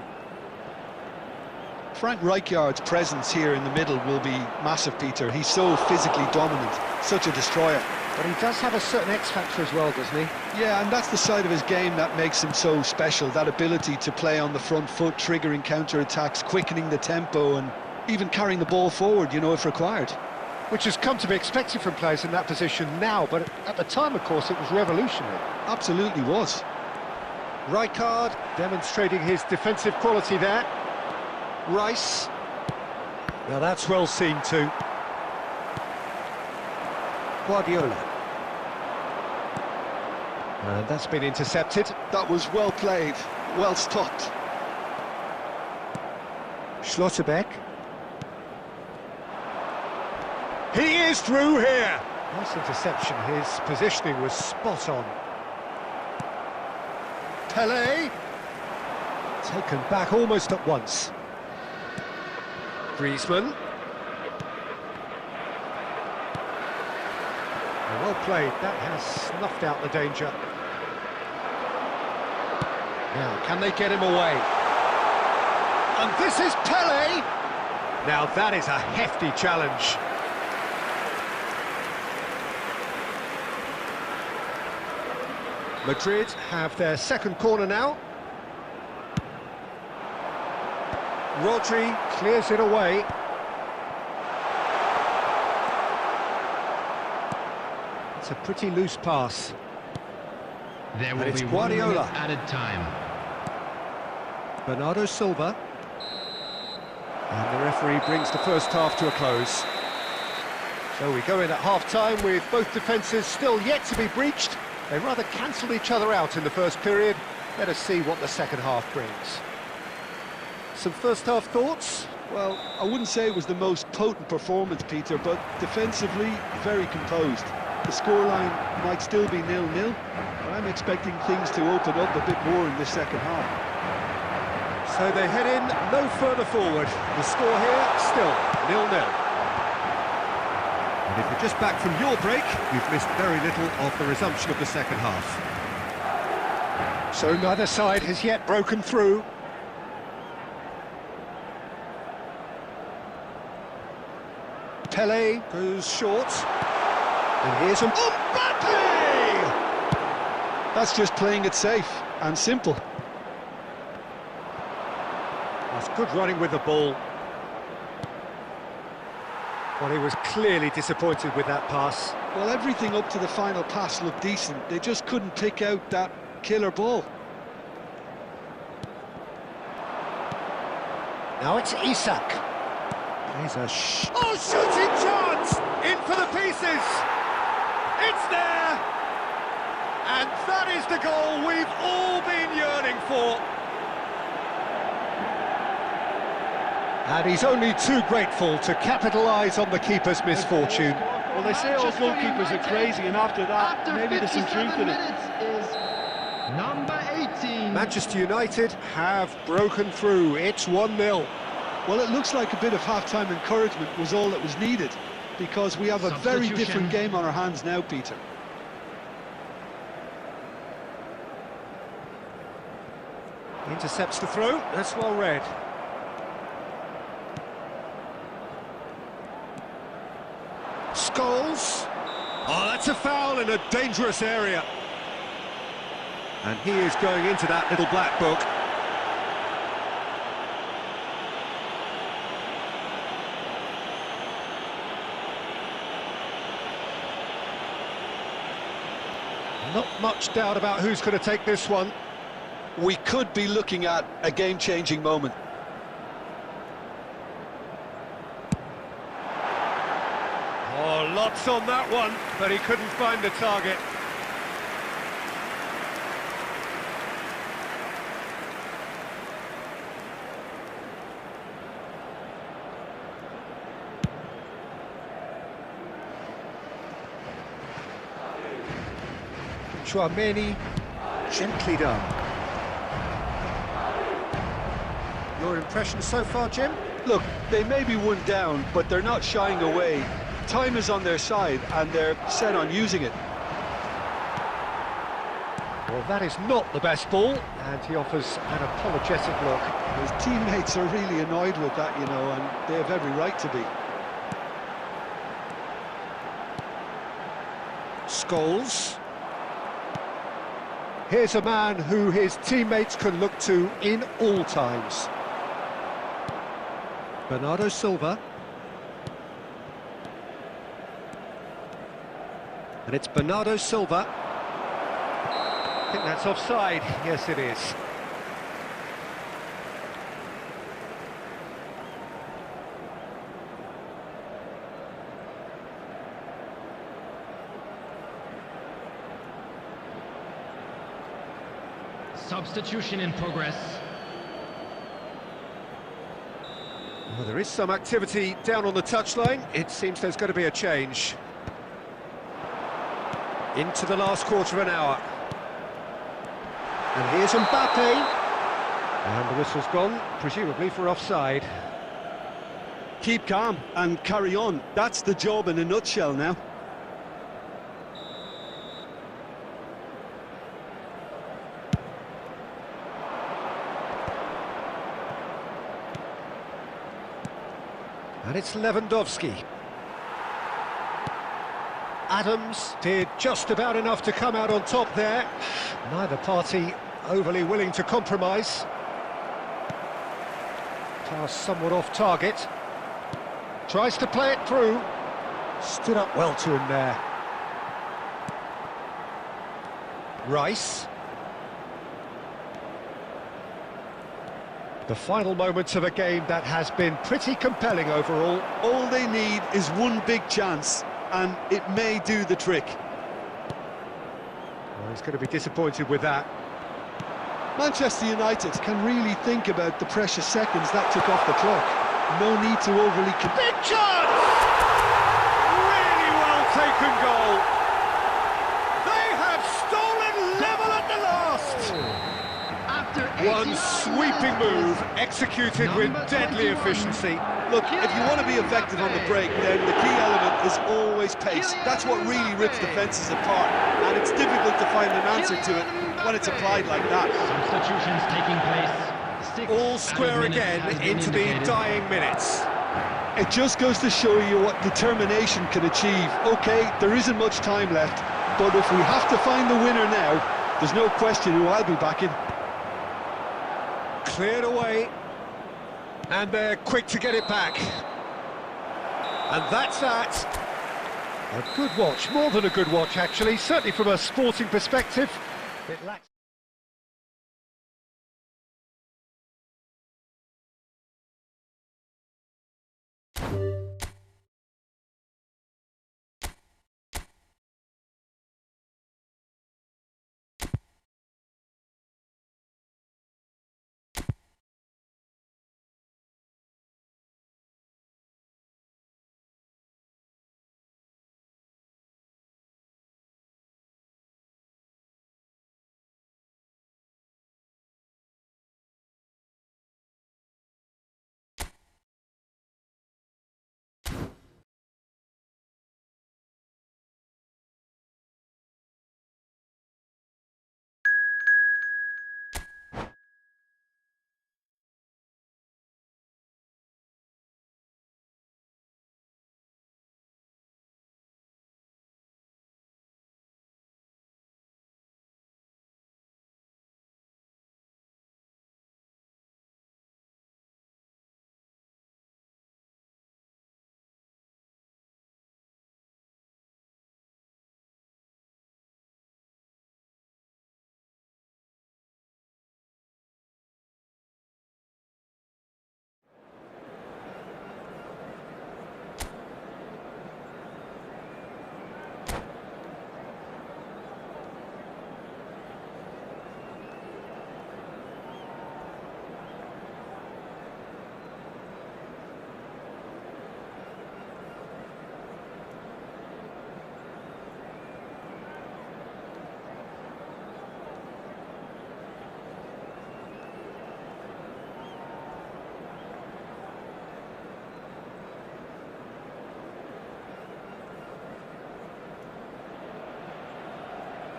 Frank Rijkaard's presence here in the middle will be massive, Peter. He's so physically dominant, such a destroyer. But he does have a certain X-factor as well, doesn't he? Yeah, and that's the side of his game that makes him so special, that ability to play on the front foot, triggering counter-attacks, quickening the tempo, and even carrying the ball forward, you know, if required. Which has come to be expected from players in that position now, but at the time, of course, it was revolutionary. Absolutely was. Rijkaard demonstrating his defensive quality there. Rice. Now that's well seen too. Guardiola. And that's been intercepted. That was well played, well stopped. Schlotterbeck. He is through here. Nice interception. His positioning was spot on. Pelé. Taken back almost at once. Griezmann. Well played, that has snuffed out the danger. Now, can they get him away? And this is Pelé! Now that is a hefty challenge. Madrid have their second corner now. Rodri clears it away. It's a pretty loose pass. There will it's be Guardiola. 1 minute added time. Bernardo Silva. And the referee brings the first half to a close. So we go in at half-time with both defences still yet to be breached. They rather cancelled each other out in the first period. Let us see what the second half brings. Some first-half thoughts? Well, I wouldn't say it was the most potent performance, Peter, but defensively, very composed. The scoreline might still be 0-0, but I'm expecting things to open up a bit more in the second half. So they head in no further forward. The score here, still 0-0. And if you're just back from your break, you've missed very little of the resumption of the second half. So neither side has yet broken through. Pele goes short. And here's Mbappe! That's just playing it safe and simple. That's good running with the ball. Well, he was clearly disappointed with that pass. Well, everything up to the final pass looked decent. They just couldn't pick out that killer ball. Now it's Isak. Here's a shooting chance! In for the pieces! It's there! And that is the goal we've all been yearning for. And he's only too grateful to capitalise on the keeper's misfortune. Well, they say all goalkeepers are crazy, and after that, maybe there's some truth in it. Is number 18. Manchester United have broken through. It's 1-0. Well, it looks like a bit of half-time encouragement was all that was needed, because we have a very different game on our hands now, Peter. Intercepts the throw. That's well read. Scholes. Oh, that's a foul in a dangerous area. And he is going into that little black book. Not much doubt about who's going to take this one. We could be looking at a game-changing moment. Oh, lots on that one, but he couldn't find the target. Chouameni, gently done. Your impression so far, Jim? Look, they may be one down, but they're not shying away. Time is on their side, and they're set on using it. Well, that is not the best ball, and he offers an apologetic look. His teammates are really annoyed with that, you know, and they have every right to be. Scholes. Here's a man who his teammates can look to in all times. Bernardo Silva. And it's Bernardo Silva. I think that's offside. Yes, it is. Substitution in progress. Well, there is some activity down on the touchline. It seems there's going to be a change. Into the last quarter of an hour. And here's Mbappe. And the whistle's gone, presumably for offside. Keep calm and carry on. That's the job in a nutshell now. And it's Lewandowski. Adams did just about enough to come out on top there. Neither party overly willing to compromise. Pass somewhat off target. Tries to play it through. Stood up well to him there. Rice. The final moments of a game that has been pretty compelling overall. All they need is one big chance, and it may do the trick. Well, he's going to be disappointed with that. Manchester United can really think about the precious seconds that took off the clock. No need to overly... Big chance! Really well taken goal. They have stolen level at the last. One sweeping move, executed with deadly efficiency. Look, if you want to be effective on the break, then the key element is always pace. That's what really rips defences apart, and it's difficult to find an answer to it when it's applied like that. Substitutions taking place. All square again into the dying minutes. It just goes to show you what determination can achieve. OK, there isn't much time left, but if we have to find the winner now, there's no question who I'll be backing. Cleared away, and they're quick to get it back. And that's that. A good watch, more than a good watch actually, certainly from a sporting perspective. It lacks...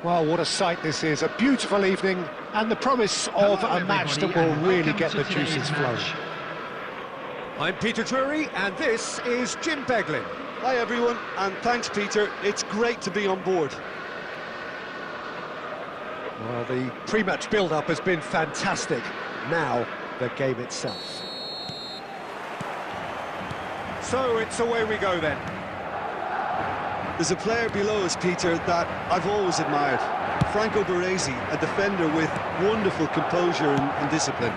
Well, what a sight this is, a beautiful evening, and the promise of a match that will really get the juices flowing. I'm Peter Drury, and this is Jim Beglin. Hi everyone, and thanks Peter, it's great to be on board. Well, the pre-match build-up has been fantastic. Now, the game itself. So, it's away we go then. There's a player below us, Peter, that I've always admired. Franco Baresi, a defender with wonderful composure and discipline.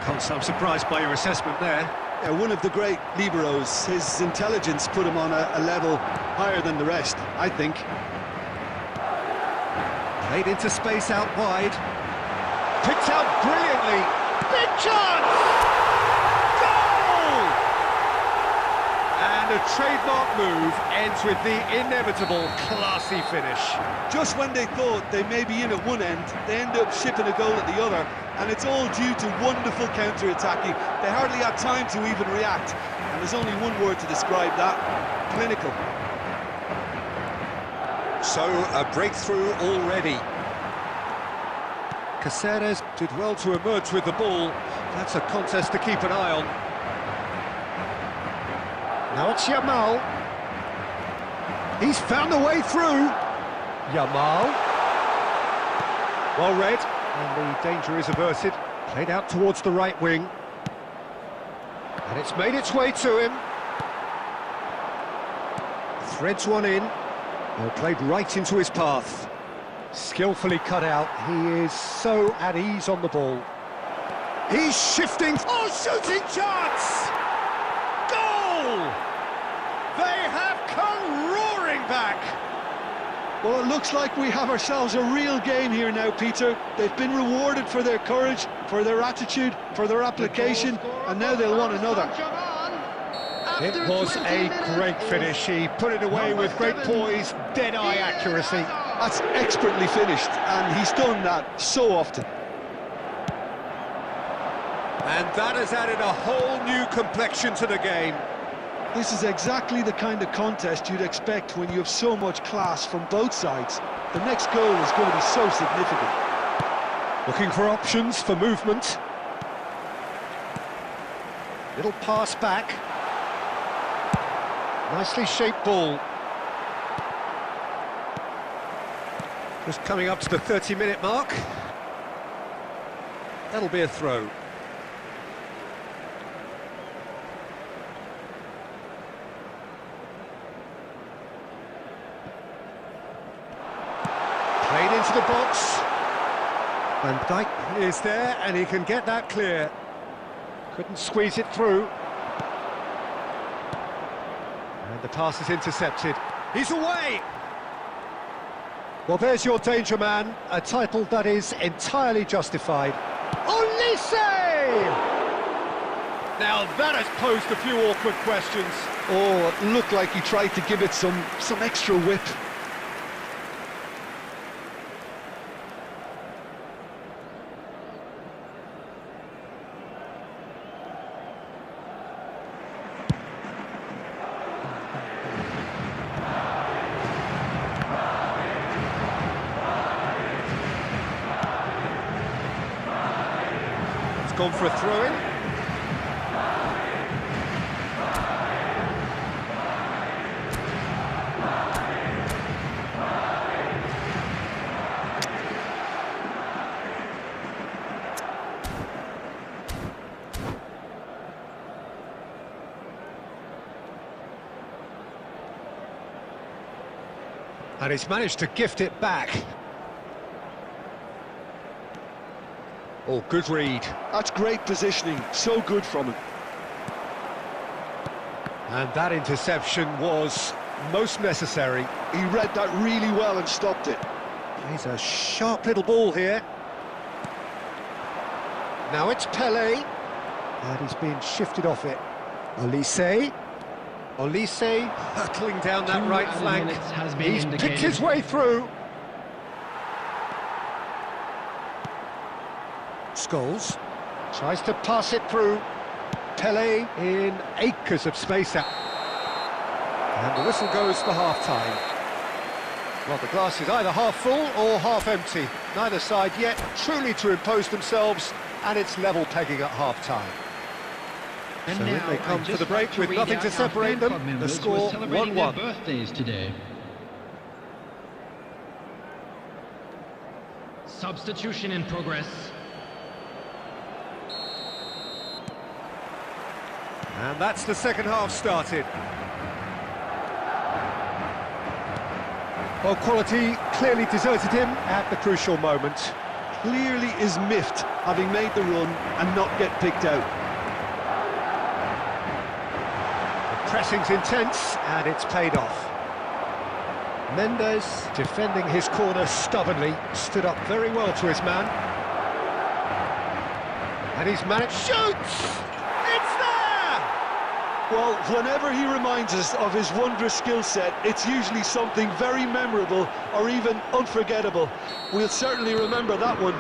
I'm surprised by your assessment there. Yeah, one of the great liberos. His intelligence put him on a level higher than the rest, I think. Played into space out wide. Picked out brilliantly. Big chance! Goal! And a trademark move ends with the inevitable classy finish. Just when they thought they may be in at one end, they end up shipping a goal at the other, and it's all due to wonderful counter-attacking. They hardly had time to even react, and there's only one word to describe that: clinical. So, a breakthrough already. Caceres did well to emerge with the ball. That's a contest to keep an eye on. Now it's Yamal. He's found the way through. Yamal. Well read, and the danger is averted. Played out towards the right wing. And it's made its way to him. Threads one in. Well, played right into his path. Skillfully cut out. He is so at ease on the ball. He's shifting. Oh, shooting chance! Goal! They have come roaring back. Well, it looks like we have ourselves a real game here now, Peter. They've been rewarded for their courage, for their attitude, for their application, and now they'll want another. It was a great finish. He put it away with great poise, dead-eye accuracy. That's expertly finished, and he's done that so often. And that has added a whole new complexion to the game. This is exactly the kind of contest you'd expect when you have so much class from both sides. The next goal is going to be so significant. Looking for options for movement. Little pass back. Nicely shaped ball. Just coming up to the 30-minute mark. That'll be a throw. Played into the box. Van Dijk is there, and he can get that clear. Couldn't squeeze it through. And the pass is intercepted. He's away! Well, there's your danger man, a title that is entirely justified. Olise! Now that has posed a few awkward questions. Oh, it looked like he tried to give it some extra whip. Gone for a throw-in. And he's managed to gift it back. Oh, good read. That's great positioning, so good from him. And that interception was most necessary. He read that really well and stopped it. He's a sharp little ball here. Now it's Pele. And he's being shifted off it. Olise. Olise hurtling down that right flank. He's picked his way through. Scholes tries to pass it through. Pele in acres of space out. And the whistle goes for half-time. Well, the glass is either half full or half empty. Neither side yet truly to impose themselves, and it's level pegging at half-time. So in they come for the break with nothing to separate them. The score 1-1. Birthdays today. Substitution in progress. And that's the second half started. Well, quality clearly deserted him at the crucial moment. Clearly is miffed, having made the run and not get picked out. The pressing's intense, and it's paid off. Mendes, defending his corner stubbornly, stood up very well to his man. And he's managed... Shoots! Well, whenever he reminds us of his wondrous skill set, it's usually something very memorable or even unforgettable. We'll certainly remember that one.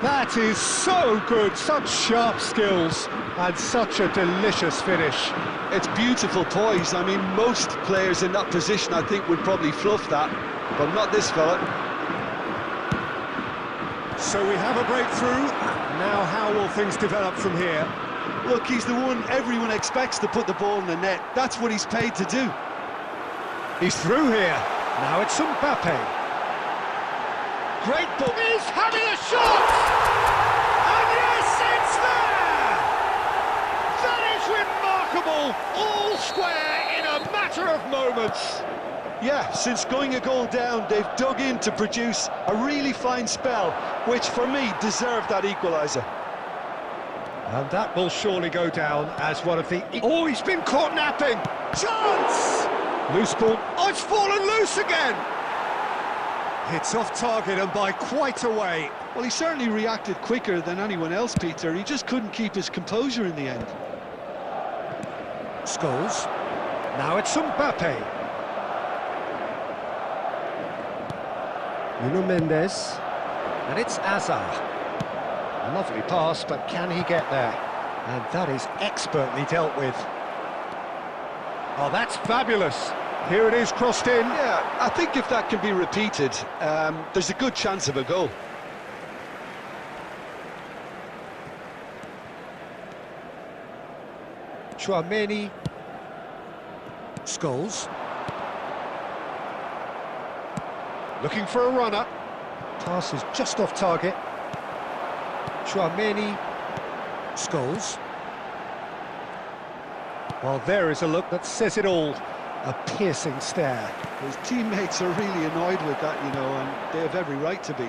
That is so good, such sharp skills and such a delicious finish. It's beautiful poise. I mean, most players in that position, I think, would probably fluff that, but not this fella. So we have a breakthrough. Now how will things develop from here? Look, he's the one everyone expects to put the ball in the net. That's what he's paid to do. He's through here. Now it's Mbappe. Great ball. He's having a shot! And yes, it's there! That is remarkable! All square in a matter of moments. Yeah, since going a goal down, they've dug in to produce a really fine spell, which for me deserved that equaliser. And that will surely go down as one of the... Oh, he's been caught napping! Chance! Loose ball. Oh, it's fallen loose again! It's off target and by quite a way. Well, he certainly reacted quicker than anyone else, Peter. He just couldn't keep his composure in the end. Scholes. Now it's Mbappe. Nuno Mendes. And it's Hazard. Lovely pass, but can he get there? And that is expertly dealt with. Oh, that's fabulous. Here it is, crossed in. Yeah, I think if that can be repeated, there's a good chance of a goal. Chouameni. Scholes. Looking for a runner. Pass is just off target. Chouameni. Scholes. Well, there is a look that says it all. A piercing stare. His teammates are really annoyed with that, you know, and they have every right to be.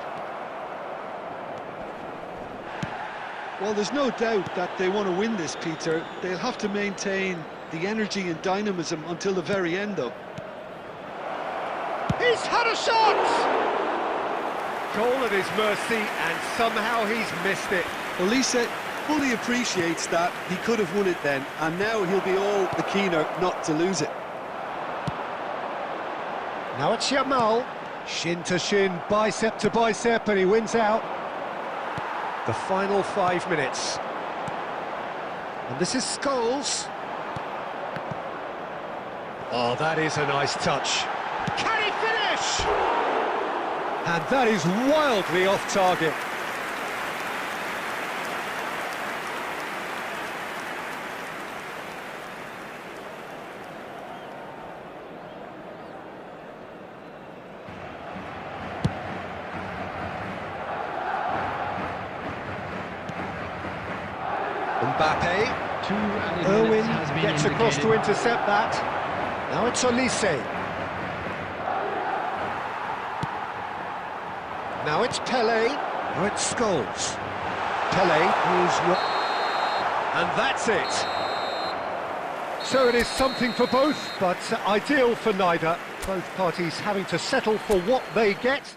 Well, there's no doubt that they want to win this, Peter. They'll have to maintain the energy and dynamism until the very end, though. He's had a shot! Goal at his mercy, and somehow he's missed it. Elise fully appreciates that he could have won it then, and now he'll be all the keener not to lose it. Now it's Yamal, shin to shin, bicep to bicep, and he wins out. The final 5 minutes. And this is Scholes. Oh, that is a nice touch. Can he finish? And that is wildly off target. Mbappe. Irwin gets across to intercept that. Now it's Olise. Now it's Pele. Now it's Scholes. Pele is... And that's it. So it is something for both, but ideal for neither. Both parties having to settle for what they get.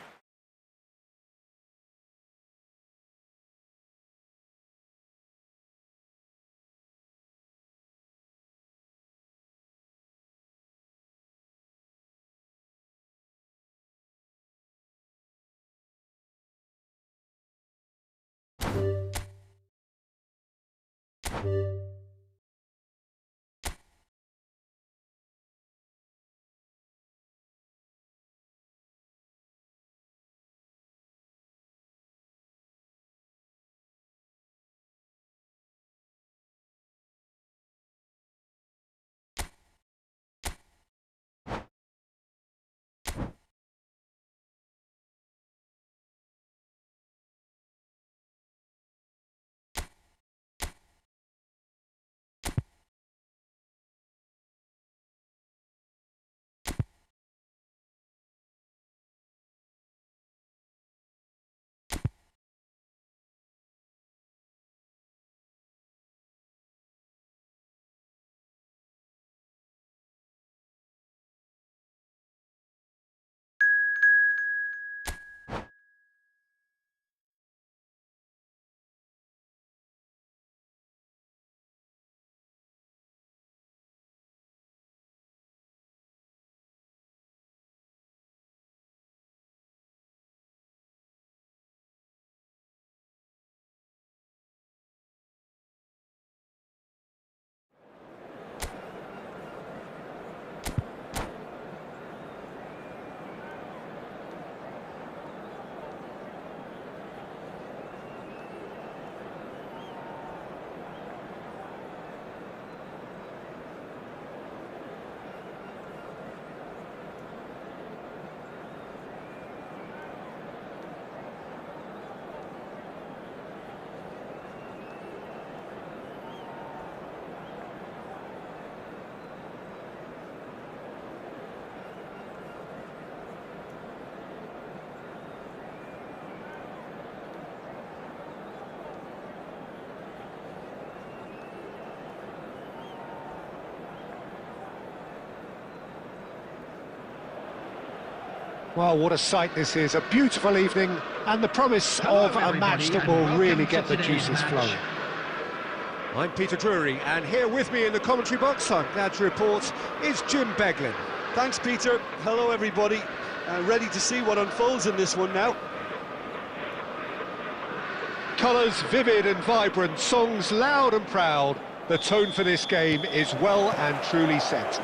Well, what a sight this is. A beautiful evening and the promise of a match that will really get the juices flowing. I'm Peter Drury, and here with me in the commentary box, I'm glad to report, is Jim Beglin. Thanks, Peter. Hello, everybody. Ready to see what unfolds in this one now. Colours vivid and vibrant, songs loud and proud. The tone for this game is well and truly set.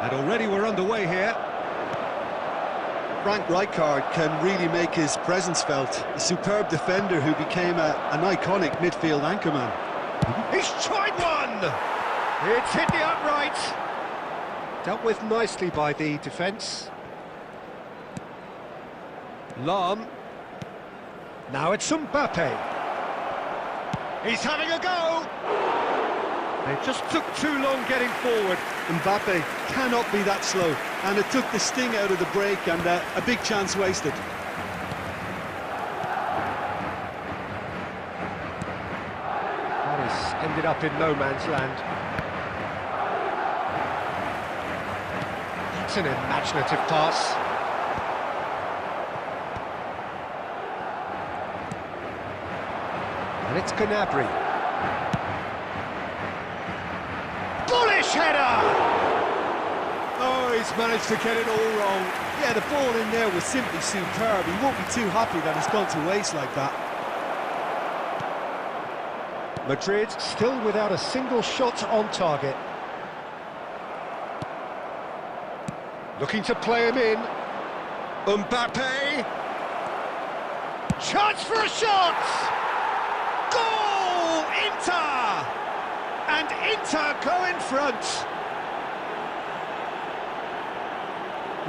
And already we're underway here. Frank Rijkaard can really make his presence felt. A superb defender who became an iconic midfield anchorman. He's tried one! It's hit the upright. right. Dealt with nicely by the defence. Lahm. Now it's Mbappe. He's having a go! They just took too long getting forward. Mbappe cannot be that slow, and it took the sting out of the break, and a big chance wasted. That has ended up in no man's land. That's an imaginative pass. And it's Gnabry. Bullish header! Oh, he's managed to get it all wrong. Yeah, the ball in there was simply superb. He won't be too happy that it's gone to waste like that. Madrid still without a single shot on target. Looking to play him in. Mbappe! Chance for a shot! Goal! Inter! And Inter go in front.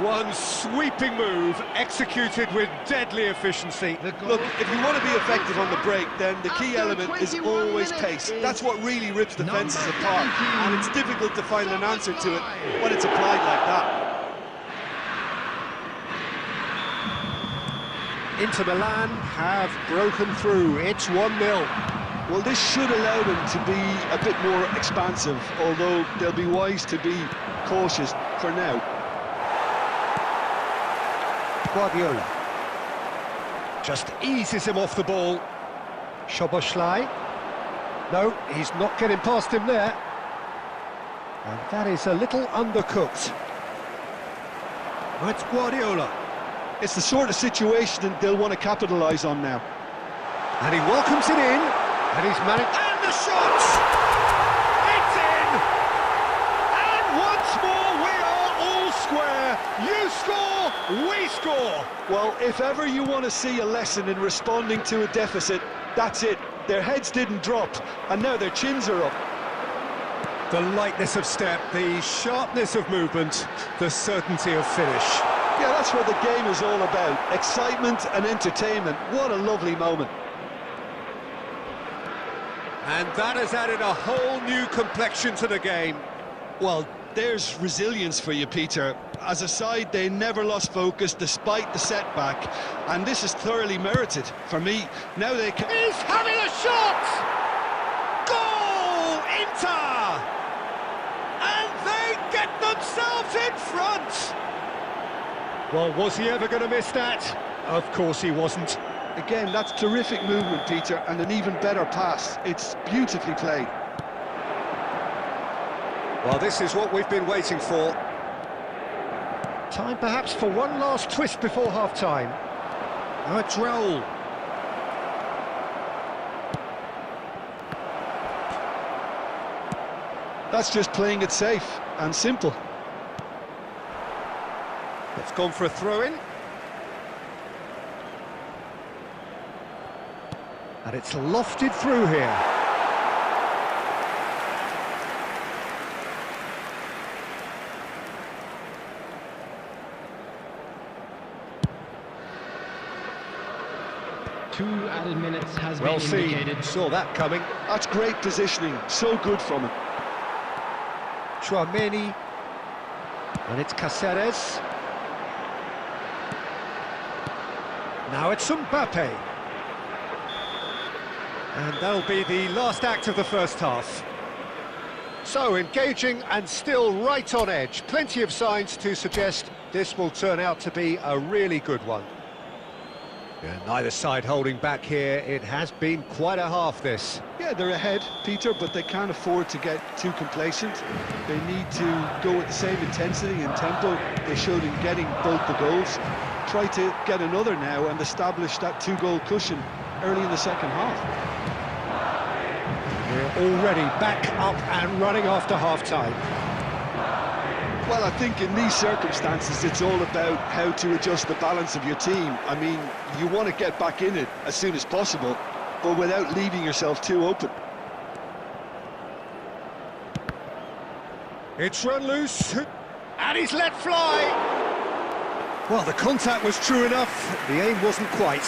One sweeping move, executed with deadly efficiency. Look, if you want to be effective on the break, then the key element is always pace. That's what really rips defences apart, and it's difficult to find an answer to it when it's applied like that. Inter Milan have broken through. It's 1-0. Well, this should allow them to be a bit more expansive, although they'll be wise to be cautious for now. Guardiola just eases him off the ball. Szoboszlai. No, he's not getting past him there. And that is a little undercooked. That's Guardiola. It's the sort of situation that they'll want to capitalise on now. And he welcomes it in. And he's managed... And the shot! It's in! And once more we are all square. You score, we score. Well, if ever you want to see a lesson in responding to a deficit, that's it. Their heads didn't drop, and now their chins are up. The lightness of step, the sharpness of movement, the certainty of finish. Yeah, that's what the game is all about. Excitement and entertainment. What a lovely moment. And that has added a whole new complexion to the game. Well, there's resilience for you, Peter. As a side, they never lost focus despite the setback, and this is thoroughly merited. For me, now they can... He's having a shot! Goal! Inter! And they get themselves in front! Well, was he ever going to miss that? Of course he wasn't. Again, that's terrific movement, Peter, and an even better pass. It's beautifully played. Well, this is what we've been waiting for. Time perhaps for one last twist before half-time. Now it's Raul. That's just playing it safe and simple. It's gone for a throw-in. And it's lofted through here. Two added minutes has Well been indicated. seen, saw that coming. That's great positioning, so good from him. Chouameni. And it's Cáceres. Now it's Mbappe. And that'll be the last act of the first half. So, engaging and still right on edge. Plenty of signs to suggest this will turn out to be a really good one. Yeah, neither side holding back here. It has been quite a half, this. Yeah, they're ahead, Peter, but they can't afford to get too complacent. They need to go with the same intensity and tempo they showed in getting both the goals. Try to get another now and establish that two-goal cushion early in the second half. We're already back up and running after half-time. Well, I think in these circumstances, it's all about how to adjust the balance of your team. I mean, you want to get back in it as soon as possible, but without leaving yourself too open. It's run loose, and he's let fly. Well, the contact was true enough, the aim wasn't quite.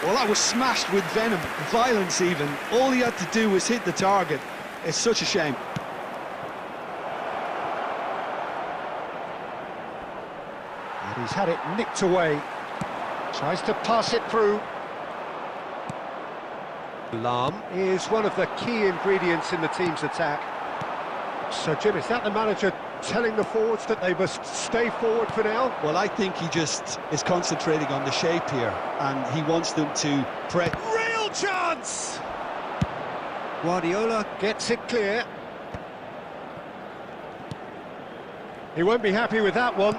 Well, that was smashed with venom, violence even. All he had to do was hit the target. It's such a shame. And he's had it nicked away. Tries to pass it through. Alarm is one of the key ingredients in the team's attack. So, Jim, is that the manager telling the forwards that they must stay forward for now? Well, I think he just is concentrating on the shape here, and he wants them to press. Real chance! Guardiola gets it clear. He won't be happy with that one.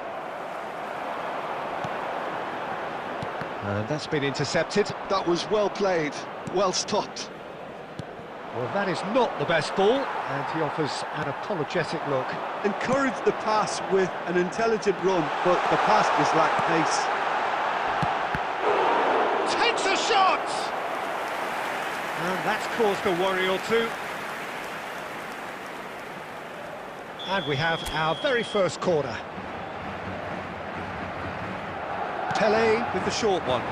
And that's been intercepted. That was well played, well stopped. Well, that is not the best ball, and he offers an apologetic look. Encouraged the pass with an intelligent run, but the pass just lacked pace. Takes a shot! And that's caused a worry or two. And we have our very first corner. Pelé with the short one.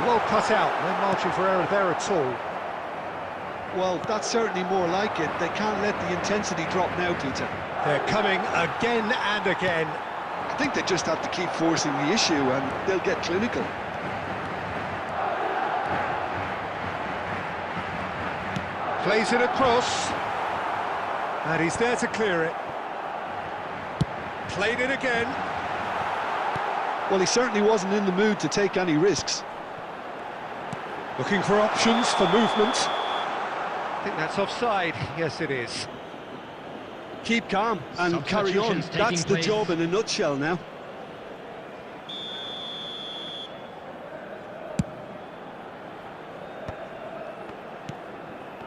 Well cut out, no margin for error there at all. Well, that's certainly more like it. They can't let the intensity drop now, Peter. They're coming again and again. I think they just have to keep forcing the issue and they'll get clinical. Plays it across. And he's there to clear it. Played it again. Well, he certainly wasn't in the mood to take any risks. Looking for options for movement. I think that's offside. Yes, it is. Keep calm and carry on. That's the job in a nutshell now.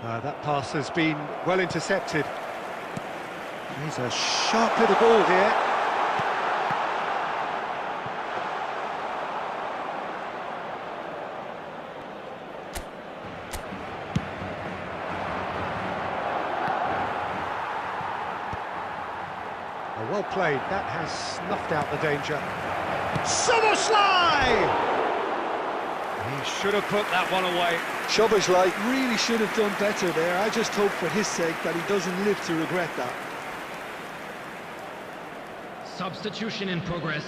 That pass has been well intercepted. He's a sharp little ball here. Well played, that has snuffed out the danger. Soboslai! He should have put that one away. Soboslai really should have done better there. I just hope for his sake that he doesn't live to regret that. Substitution in progress.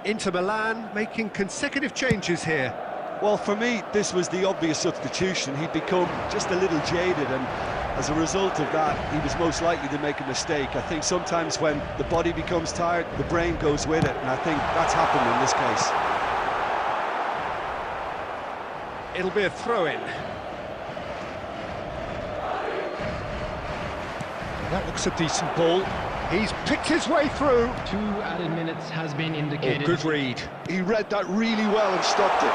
Inter Milan making consecutive changes here. Well, for me, this was the obvious substitution. He'd become just a little jaded, and as a result of that, he was most likely to make a mistake. I think sometimes when the body becomes tired, the brain goes with it, and I think that's happened in this case. It'll be a throw-in. That looks a decent ball. He's picked his way through. 2 added minutes has been indicated. Oh, good read. He read that really well and stopped it.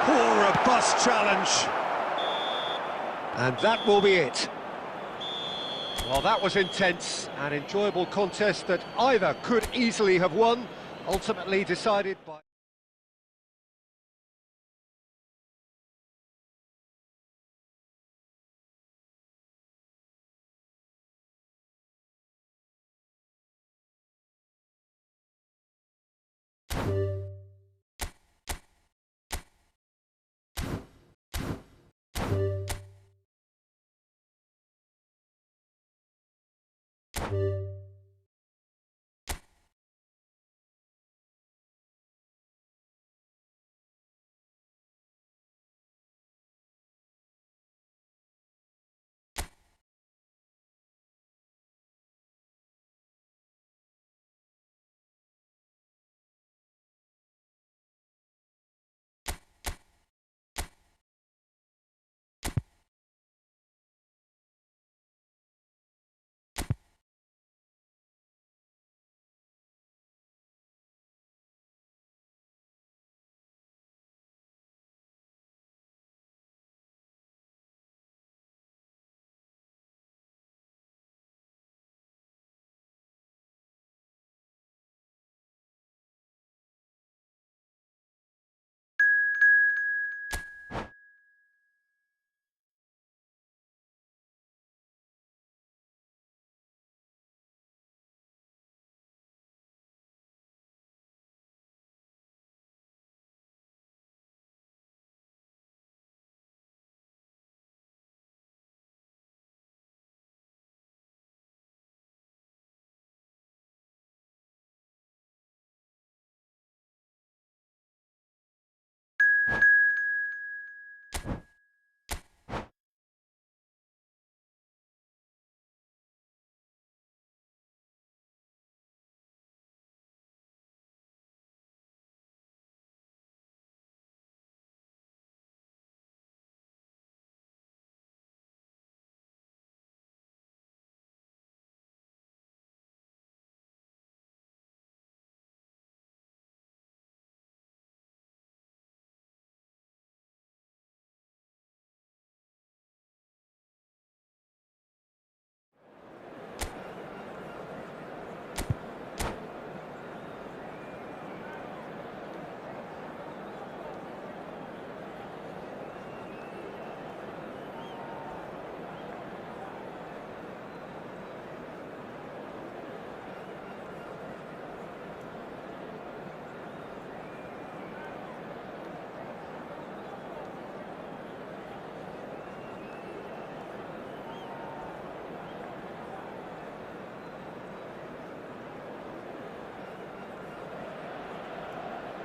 Poor robust challenge. And that will be it. Well, that was intense, an enjoyable contest that either could easily have won, ultimately decided by...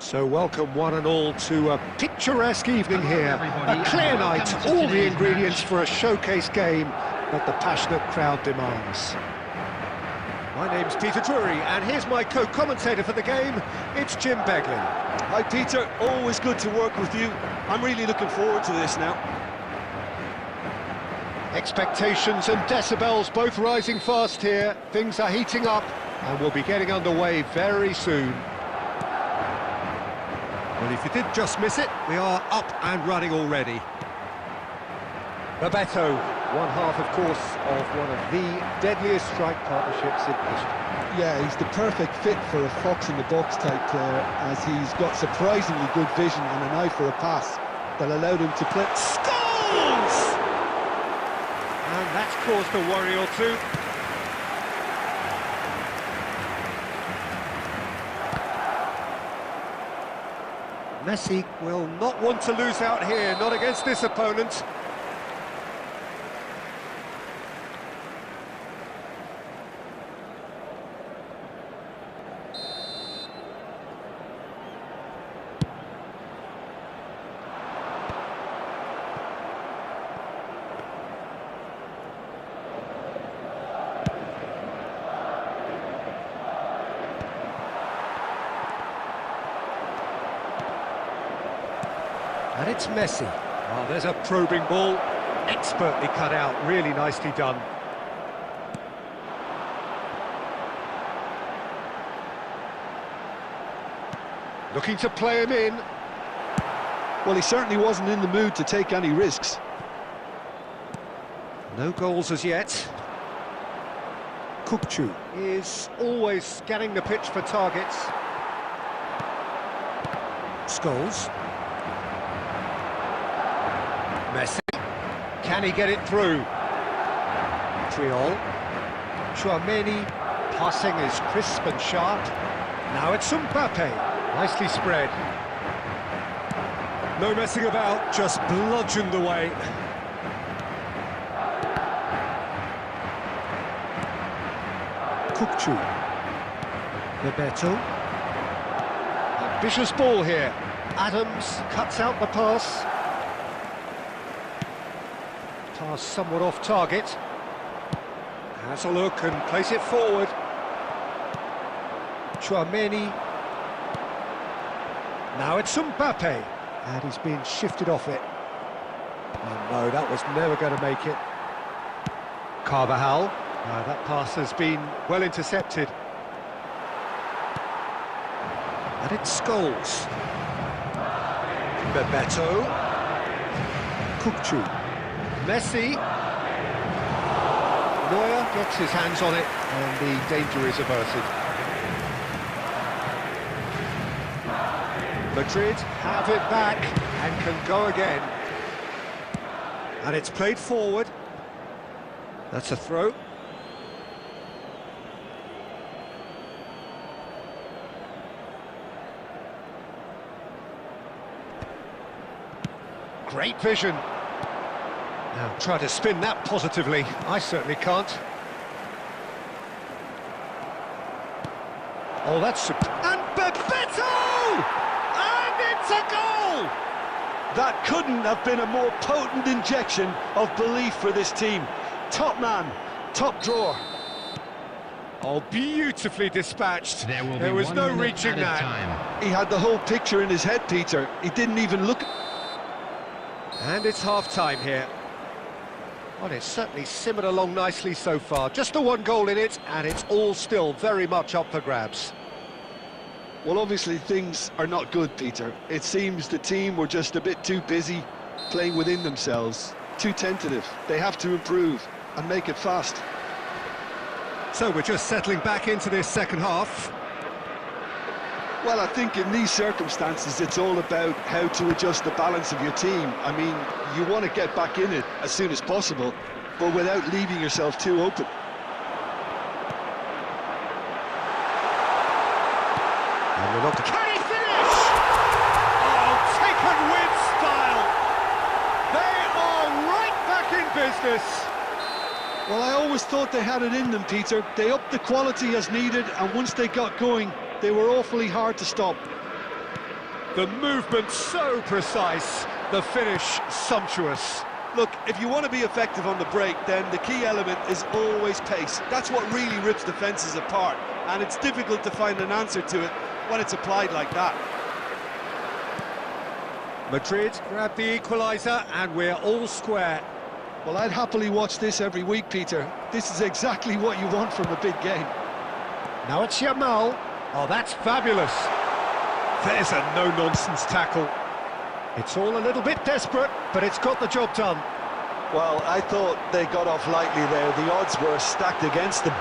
So welcome one and all to a picturesque evening here. A clear night, all the ingredients for a showcase game that the passionate crowd demands. My name's Peter Drury, and here's my co-commentator for the game, it's Jim Beglin. Hi Peter, always good to work with you. I'm really looking forward to this now. Expectations and decibels both rising fast here. Things are heating up, and we'll be getting underway very soon. Well, if you did just miss it, we are up and running already. Bebeto, one half, of course, of one of the deadliest strike partnerships in history. Yeah, he's the perfect fit for a fox-in-the-box type player, as he's got surprisingly good vision and an eye for a pass that allowed him to play. Scores! And that's caused a worry or two. Messi will not want to lose out here, not against this opponent. And it's Messi. Oh, there's a probing ball, expertly cut out, really nicely done. Looking to play him in. Well, he certainly wasn't in the mood to take any risks. No goals as yet. Kukçu is always scanning the pitch for targets. Scholes. Messi, can he get it through? Triol, Chouameni, passing is crisp and sharp. Now it's Mbappe, nicely spread. No messing about, just bludgeoned away. Kukçu, Bebeto. Ambitious ball here. Adams cuts out the pass. Pass somewhat off target. Has a look and plays it forward. Chouameni. Now it's Mbappe, and he's being shifted off it. Oh no, that was never going to make it. Carvajal. That pass has been well intercepted. And it's Scholes. Bebeto. Kukçu. Messi. Neuer gets his hands on it, and the danger is averted. Madrid have it back and can go again. And it's played forward. That's a throw. Great vision. Now try to spin that positively. I certainly can't. Oh, that's... And Bebeto! And it's a goal! That couldn't have been a more potent injection of belief for this team. Top man, top drawer. Oh, beautifully dispatched. There was no reaching that. He had the whole picture in his head, Peter. He didn't even look... And it's half-time here. Well, it's certainly simmered along nicely so far. Just the one goal in it, and it's all still very much up for grabs. Well, obviously things are not good, Peter. It seems the team were just a bit too busy playing within themselves, too tentative. They have to improve and make it fast. So we're just settling back into this second half. Well, I think in these circumstances it's all about how to adjust the balance of your team. I mean, you want to get back in it as soon as possible, but without leaving yourself too open. And we're not... Can he finish? Oh, taken with style! They are right back in business! Well, I always thought they had it in them, Peter. They upped the quality as needed, and once they got going, they were awfully hard to stop. The movement so precise, the finish sumptuous. Look, if you want to be effective on the break, then the key element is always pace. That's what really rips defences apart, and it's difficult to find an answer to it when it's applied like that. Madrid grab the equaliser, and we're all square. Well, I'd happily watch this every week, Peter. This is exactly what you want from a big game. Now it's Yamal. Oh, that's fabulous. There's a no-nonsense tackle. It's all a little bit desperate, but it's got the job done. Well, I thought they got off lightly there. The odds were stacked against them.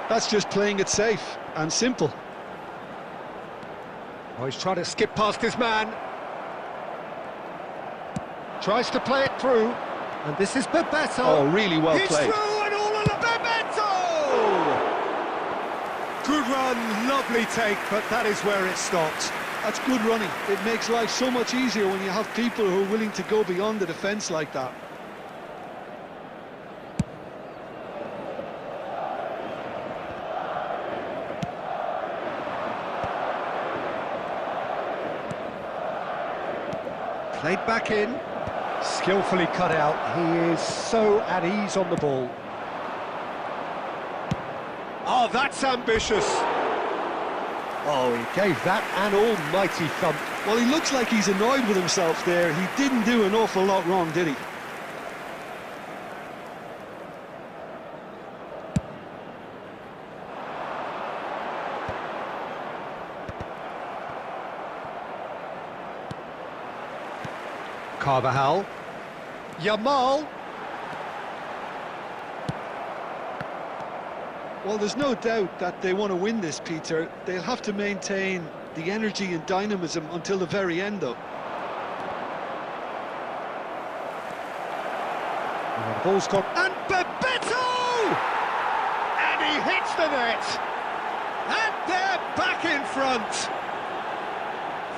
That's just playing it safe and simple. Oh, he's trying to skip past his man. Tries to play it through, and this is Bebeto. Oh, really well He's played. through and all on the Bebeto! Good run, lovely take, but that is where it stopped. That's good running. It makes life so much easier when you have people who are willing to go beyond the defence like that. Played back in, skillfully cut out. He is so at ease on the ball. Oh, that's ambitious. Oh, he gave that an almighty thump. Well, he looks like he's annoyed with himself there. He didn't do an awful lot wrong, did he? Carvajal. Yamal. Well, there's no doubt that they want to win this, Peter. They'll have to maintain the energy and dynamism until the very end, though. And the ball's gone. And Bebeto! And he hits the net! And they're back in front!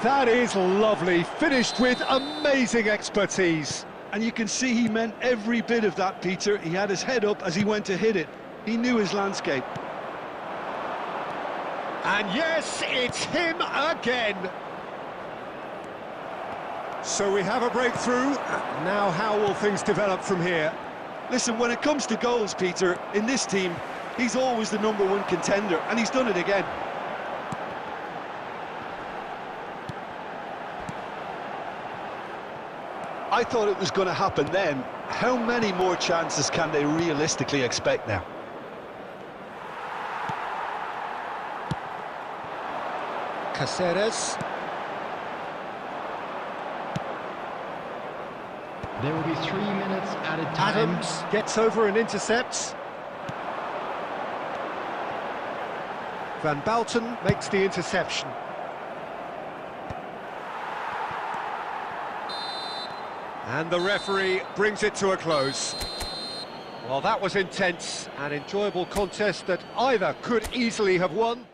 That is lovely, finished with amazing expertise. And you can see he meant every bit of that, Peter. He had his head up as he went to hit it. He knew his landscape. And yes, it's him again. So we have a breakthrough. Now how will things develop from here? Listen, when it comes to goals, Peter, in this team, he's always the #1 contender, and he's done it again. I thought it was going to happen then. How many more chances can they realistically expect now? Caceres. There will be 3 minutes added time. Adams gets over and intercepts. Van Bouten makes the interception. And the referee brings it to a close. Well, that was intense, an enjoyable contest that either could easily have won.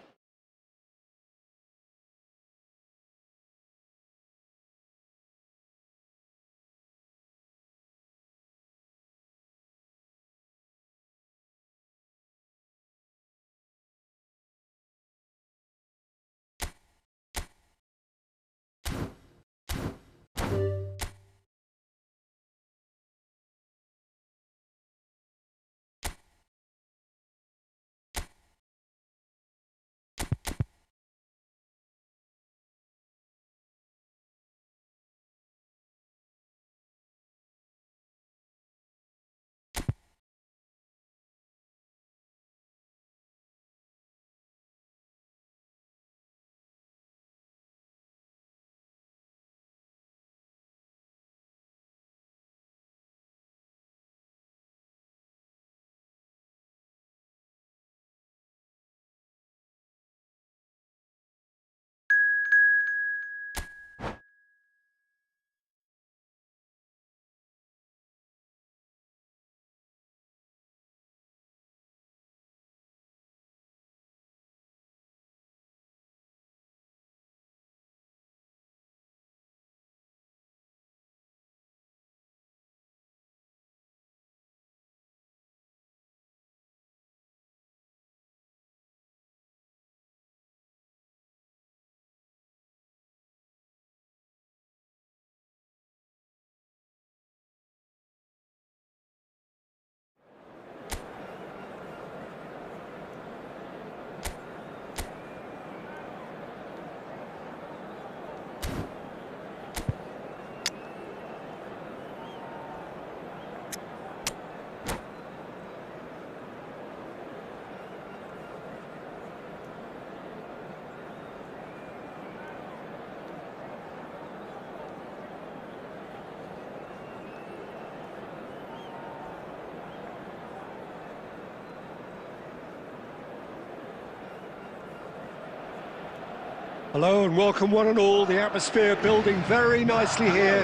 Hello and welcome one and all. The atmosphere building very nicely here.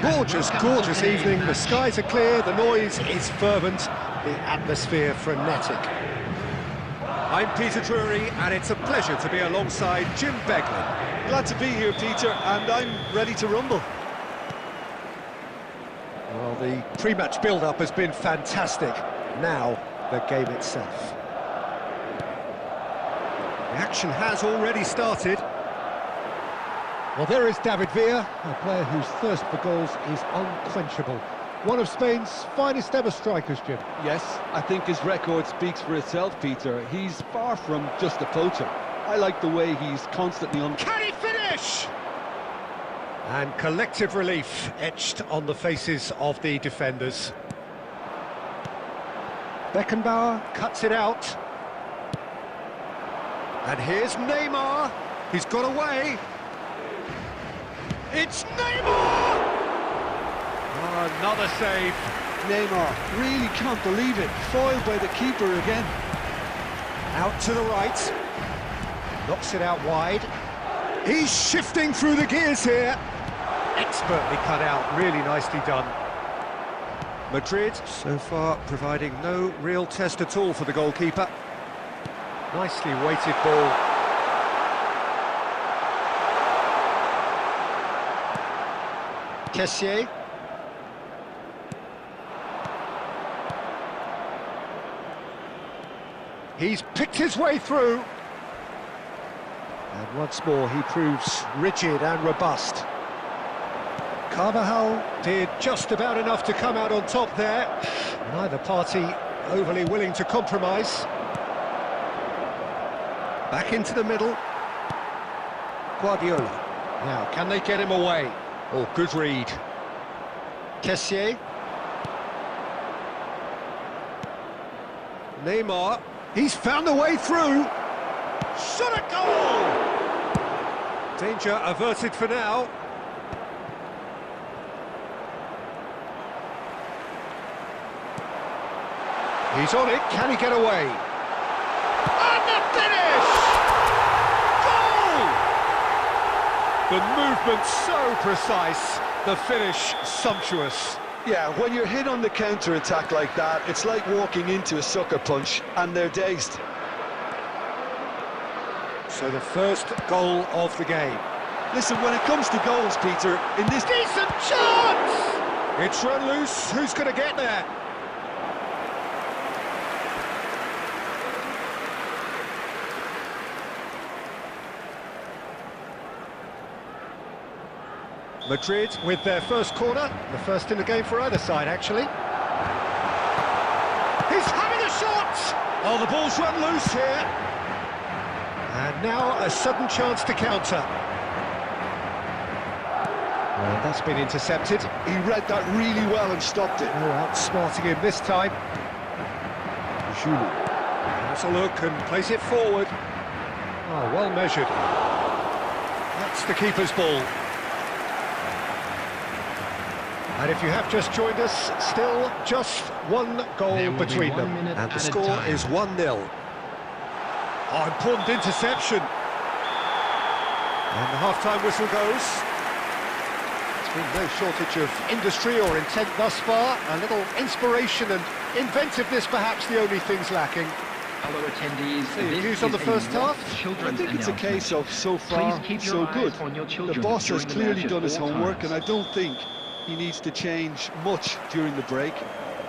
Gorgeous, gorgeous evening. The skies are clear, the noise is fervent, the atmosphere frenetic. I'm Peter Drury and it's a pleasure to be alongside Jim Beglin. Glad to be here, Peter, and I'm ready to rumble. Well, the pre-match build-up has been fantastic. Now, the game itself. The action has already started. Well, there is David Villa, a player whose thirst for goals is unquenchable. One of Spain's finest ever strikers, Jim. Yes, I think his record speaks for itself, Peter. He's far from just a poacher. I like the way he's constantly on... Can he finish? And collective relief etched on the faces of the defenders. Beckenbauer cuts it out. And here's Neymar. He's got away. It's Neymar! Oh, another save. Neymar, really can't believe it. Foiled by the keeper again. Out to the right. Knocks it out wide. He's shifting through the gears here. Expertly cut out, really nicely done. Madrid, so far, providing no real test at all for the goalkeeper. Nicely weighted ball. Kessié. He's picked his way through. And once more he proves rigid and robust. Carvajal did just about enough to come out on top there. Neither party overly willing to compromise. Back into the middle. Guardiola. Now, can they get him away? Oh, good read. Kessié. Neymar. He's found a way through. Shot a goal! Danger averted for now. He's on it. Can he get away? And the finish! Goal! The movement so precise, the finish sumptuous. Yeah, when you're hit on the counter-attack like that, it's like walking into a sucker punch, and they're dazed. So the first goal of the game. Listen, when it comes to goals, Peter, in this... Decent chance! It's run loose. Who's going to get there? Madrid with their first corner, the first in the game for either side, actually. He's having a shot! Oh, the ball's run loose here. And now a sudden chance to counter. Well, that's been intercepted. He read that really well and stopped it. Oh, outsmarting him this time. Jules. Has a look and plays it forward. Oh, well measured. That's the keeper's ball. And if you have just joined us, still just one goal between them. And the score is 1-0. Oh, important interception. And the half-time whistle goes. There's been no shortage of industry or intent thus far. A little inspiration and inventiveness, perhaps the only things lacking. Hello attendees, Any views on the first half? I think it's a case of so far, so good. The boss has clearly done his homework, and I don't think he needs to change much during the break.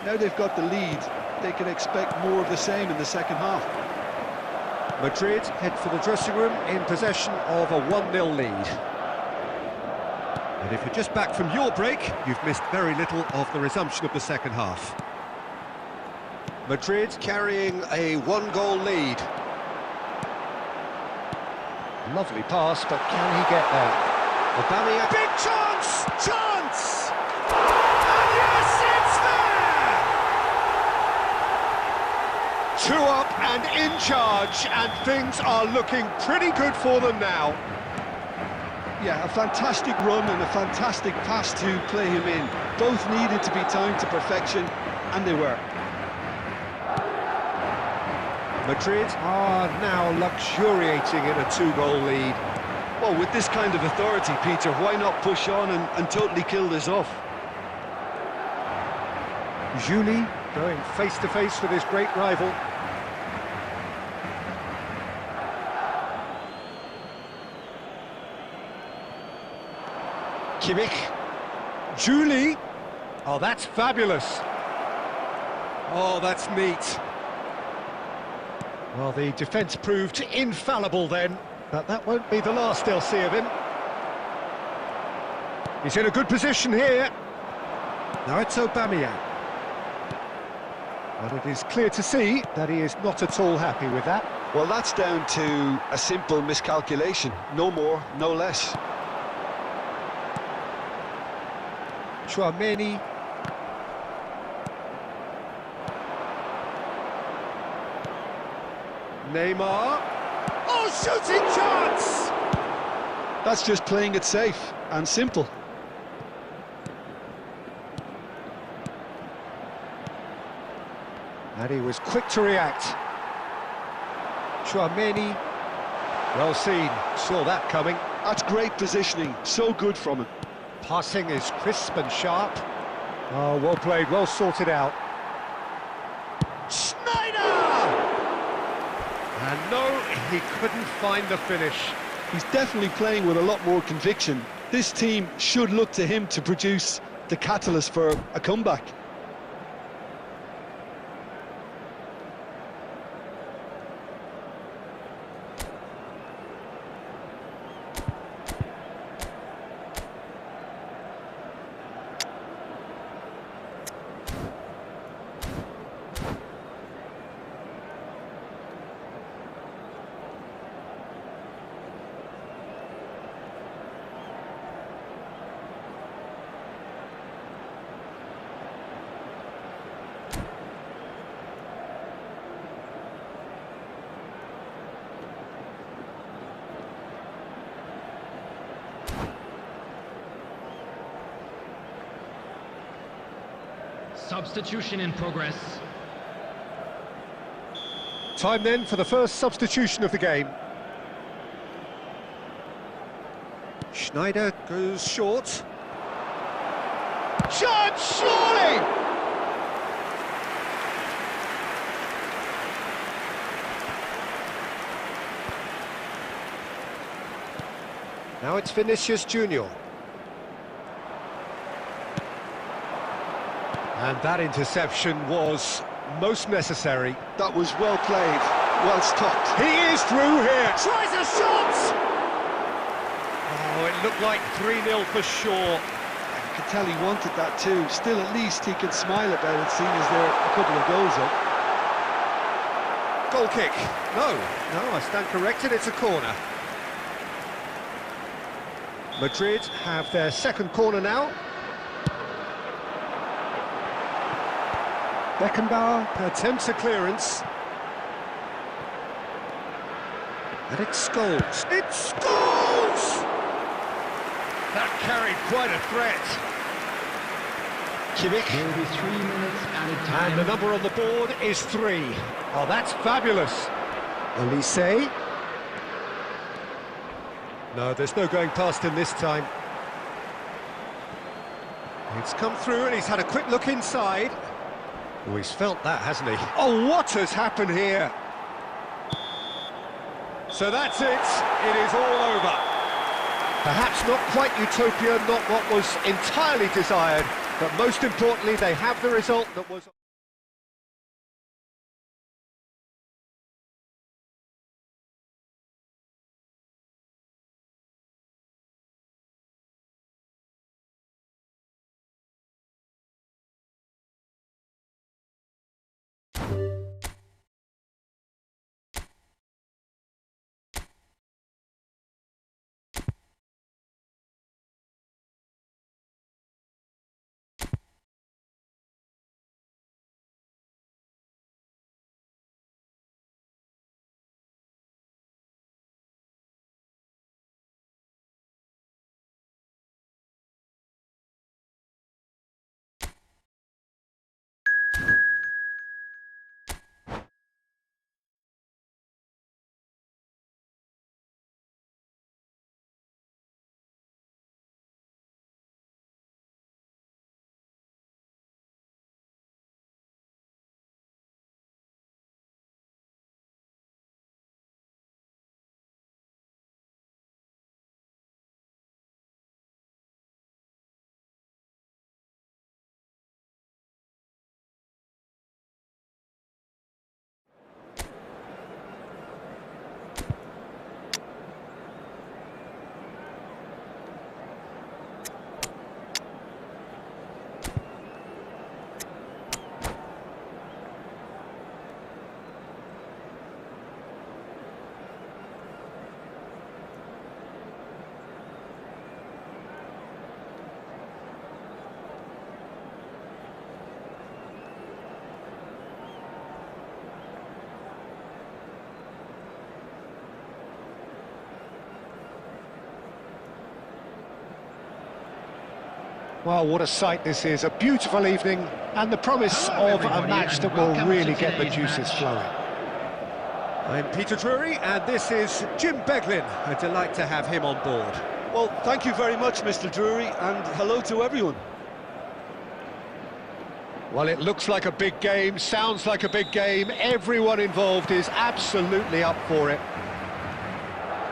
Now they've got the lead, they can expect more of the same in the second half. Madrid head for the dressing room in possession of a 1-0 lead. And if you're just back from your break, you've missed very little of the resumption of the second half. Madrid carrying a 1-goal lead. Lovely pass, but can he get there? Aubameyang. Big chance! Chance! And yes, it's there! 2 up and in charge, and things are looking pretty good for them now. Yeah, a fantastic run and a fantastic pass to play him in. Both needed to be timed to perfection, and they were. Madrid are now luxuriating in a 2-goal lead. Well, with this kind of authority, Peter, why not push on and totally kill this off? Julie going face-to-face with his great rival. Kimmich. Julie. Oh, that's fabulous. Oh, that's neat. Well, the defence proved infallible then, but that won't be the last they'll see of him. He's in a good position here. Now it's Aubameyang. But it is clear to see that he is not at all happy with that. Well, that's down to a simple miscalculation. No more, no less. Chouameni. Neymar. Oh, shooting chance! That's just playing it safe and simple. And he was quick to react. Chouameni. Well seen, saw that coming. That's great positioning, so good from him. Passing is crisp and sharp. Oh, well played, well sorted out. Schneider! And no, he couldn't find the finish. He's definitely playing with a lot more conviction. This team should look to him to produce the catalyst for a comeback. Substitution in progress. Time then for the first substitution of the game. Schneider goes short. Shot, surely! Now it's Vinicius Junior. And that interception was most necessary. That was well played, well stopped. He is through here. Tries a shot! Oh, it looked like 3-0 for sure. You could tell he wanted that too. Still, at least he can smile about it, seeing as there are a couple of goals up. Goal kick. No, I stand corrected, it's a corner. Madrid have their second corner now. Beckenbauer attempts a clearance. And it Scholes. It Scholes! That carried quite a threat. Kimmich. There will be 3 minutes added time. And the number on the board is 3. Oh, that's fabulous. Elise. No, there's no going past him this time. It's come through and he's had a quick look inside. Oh, he's felt that, hasn't he? Oh, what has happened here? So that's it. It is all over. Perhaps not quite utopia, not what was entirely desired, but most importantly, they have the result that was... Well, what a sight this is. A beautiful evening and the promise Hello, of a everybody, match that and will welcome really to get the today's juices match. flowing. I'm Peter Drury, and this is Jim Beglin. A delight to have him on board. Well, thank you very much, Mr. Drury, and hello to everyone. Well, it looks like a big game, sounds like a big game. Everyone involved is absolutely up for it.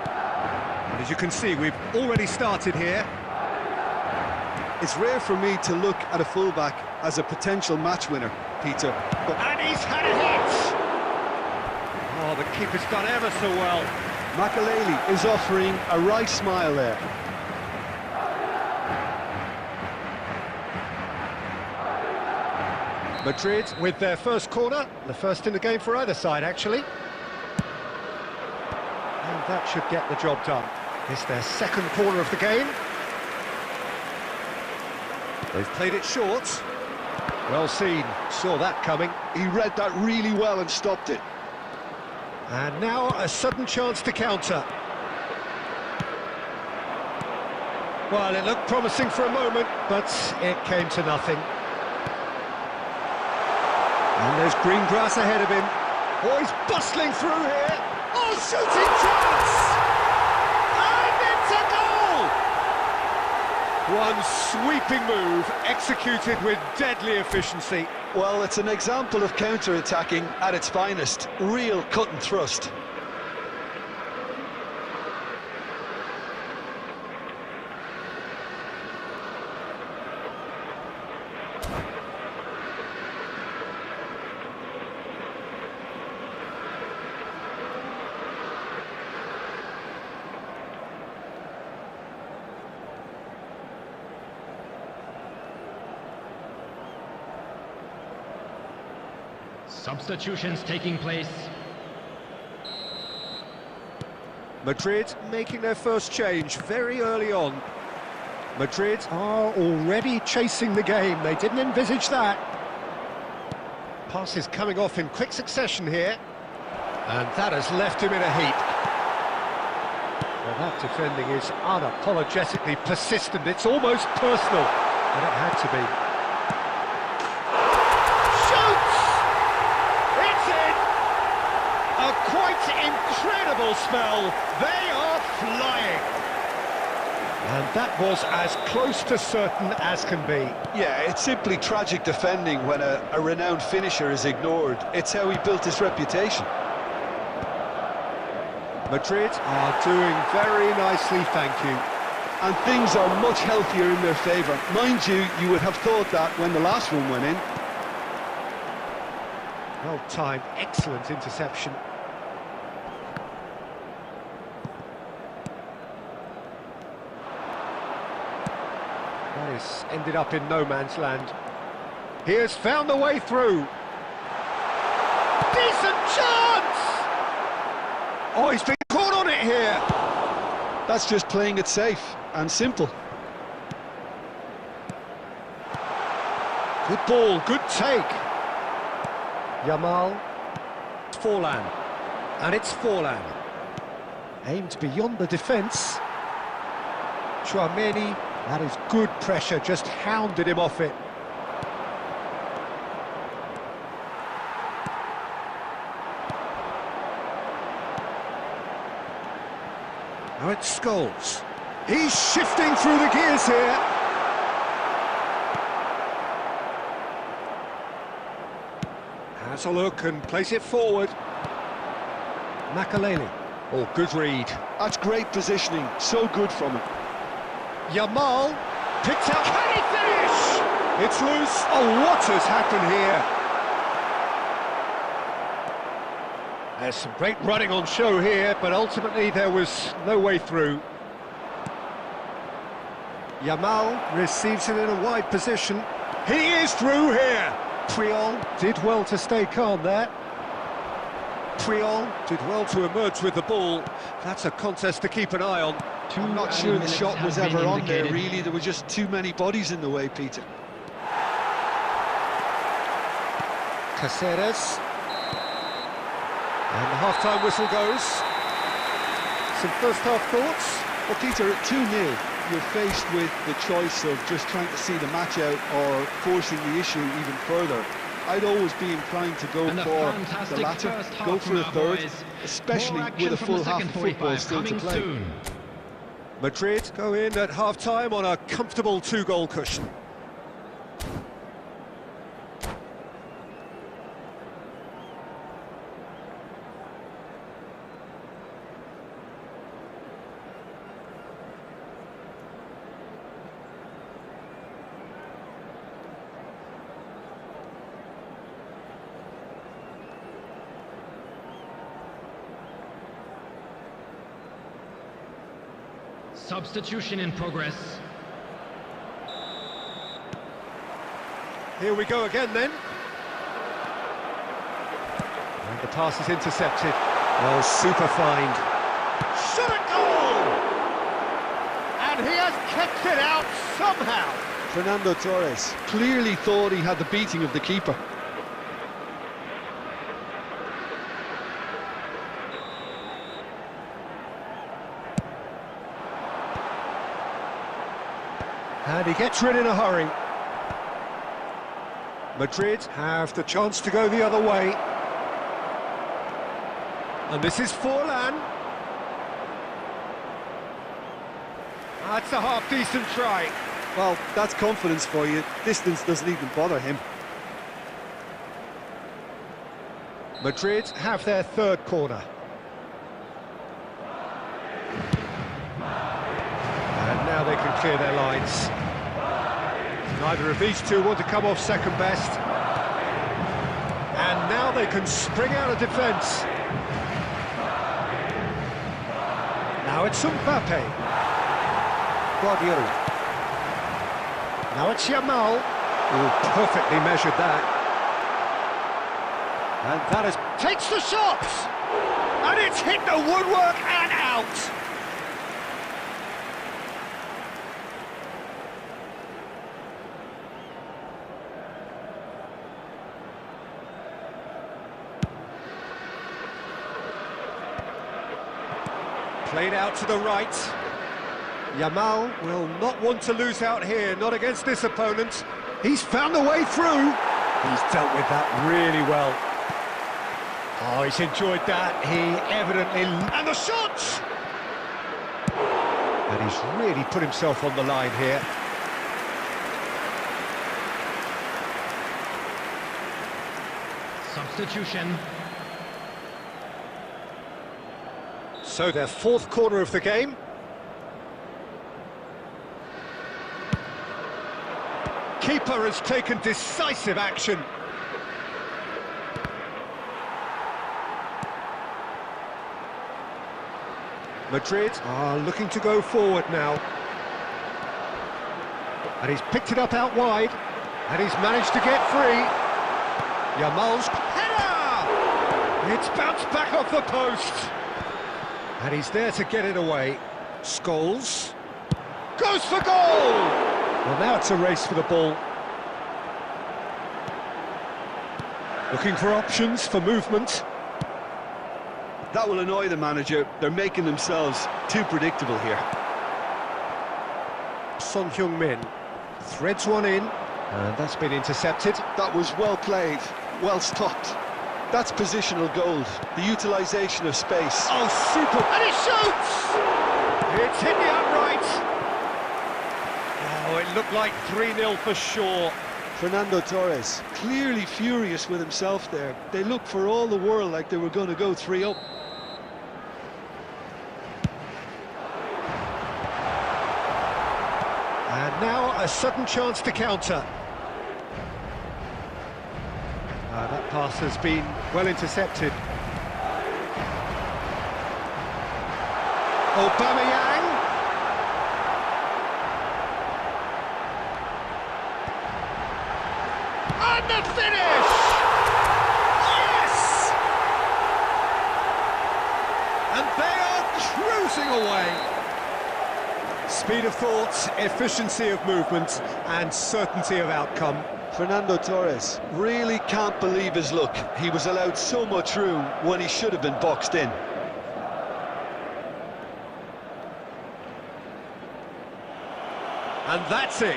And as you can see, we've already started here. It's rare for me to look at a fullback as a potential match winner, Peter, but And he's had a hit! Oh, the keeper's done ever so well. Makaleli is offering a right smile there. Madrid with their first corner, the first in the game for either side, actually. And that should get the job done. It's their second corner of the game. They've played it short. Well seen, saw that coming. He read that really well and stopped it. And now a sudden chance to counter. Well, it looked promising for a moment, but it came to nothing. And there's green grass ahead of him. Oh, he's bustling through here. Oh, shooting chance! And it's a goal! One sweeping move, executed with deadly efficiency. Well, it's an example of counter-attacking at its finest. Real cut and thrust. Substitutions taking place. Madrid making their first change very early on. Madrid are already chasing the game. They didn't envisage that. Passes coming off in quick succession here. And that has left him in a heap. Well, that defending is unapologetically persistent. It's almost personal, but it had to be. A quite incredible spell. They are flying. And that was as close to certain as can be. Yeah, it's simply tragic defending when a renowned finisher is ignored. It's how he built his reputation. Madrid are doing very nicely, thank you. And things are much healthier in their favour. Mind you, you would have thought that when the last one went in. Well timed, excellent interception. That has ended up in no man's land. He has found the way through. Decent chance! Oh, he's been caught on it here. That's just playing it safe and simple. Good ball, good take. Yamal. Forlan. And it's Forlan. Aimed beyond the defence. Chouameni, that is good pressure, just hounded him off it. Now it's Scholes. He's shifting through the gears here. Has a look and plays it forward. Makaleli. Oh, good read. That's great positioning, so good from him. Yamal picked out. Can he finish? It's loose. Oh, what has happened here? There's some great running on show here, but ultimately there was no way through. Yamal receives it in a wide position. He is through here. Puyol did well to stay calm there. Puyol did well to emerge with the ball. That's a contest to keep an eye on. I'm not sure the shot was ever on there, really. There were just too many bodies in the way, Peter. Caceres. And the half-time whistle goes. Some first-half thoughts? Well, Peter, at 2-0, you're faced with the choice of just trying to see the match out or forcing the issue even further. I'd always be inclined to go for the latter, go for a third, especially with a full half of football still to play. Soon. Madrid go in at half-time on a comfortable 2-goal cushion. Substitution in progress. Here we go again then. And the pass is intercepted. Well, super find. Shot at goal! And he has kept it out somehow. Fernando Torres clearly thought he had the beating of the keeper. And he gets rid in a hurry. Madrid have the chance to go the other way. And this is Forlan. That's a half-decent try. Well, that's confidence for you. Distance doesn't even bother him. Madrid have their third corner. And now they can clear their lines. Neither of these two want to come off second best. And now they can spring out of defence. Now it's Mbappe. Guardiola. Now it's Yamal. Oh, perfectly measured that. And that is... takes the shot! And it's hit the woodwork and out! Played out to the right. Yamal will not want to lose out here, not against this opponent. He's found a way through. He's dealt with that really well. Oh, he's enjoyed that. He evidently... and the shot! And he's really put himself on the line here. Substitution. So their fourth corner of the game. Keeper has taken decisive action. Madrid are looking to go forward now. And he's picked it up out wide. And he's managed to get free. Yamal's header! It's bounced back off the post. And he's there to get it away. Scholes goes for goal! Well, now it's a race for the ball. Looking for options for movement. That will annoy the manager. They're making themselves too predictable here. Son Heung-min threads one in, and that's been intercepted. That was well played, well stopped. That's positional gold, the utilisation of space. Oh, super! And he shoots! It's hit the upright. Oh, it looked like 3-0 for sure. Fernando Torres, clearly furious with himself there. They looked for all the world like they were going to go 3-0. And now a sudden chance to counter. That pass has been well intercepted. Aubameyang. And the finish! Yes! And they are cruising away. Speed of thought, efficiency of movement, and certainty of outcome. Fernando Torres really can't believe his luck. He was allowed so much room when he should have been boxed in. And that's it.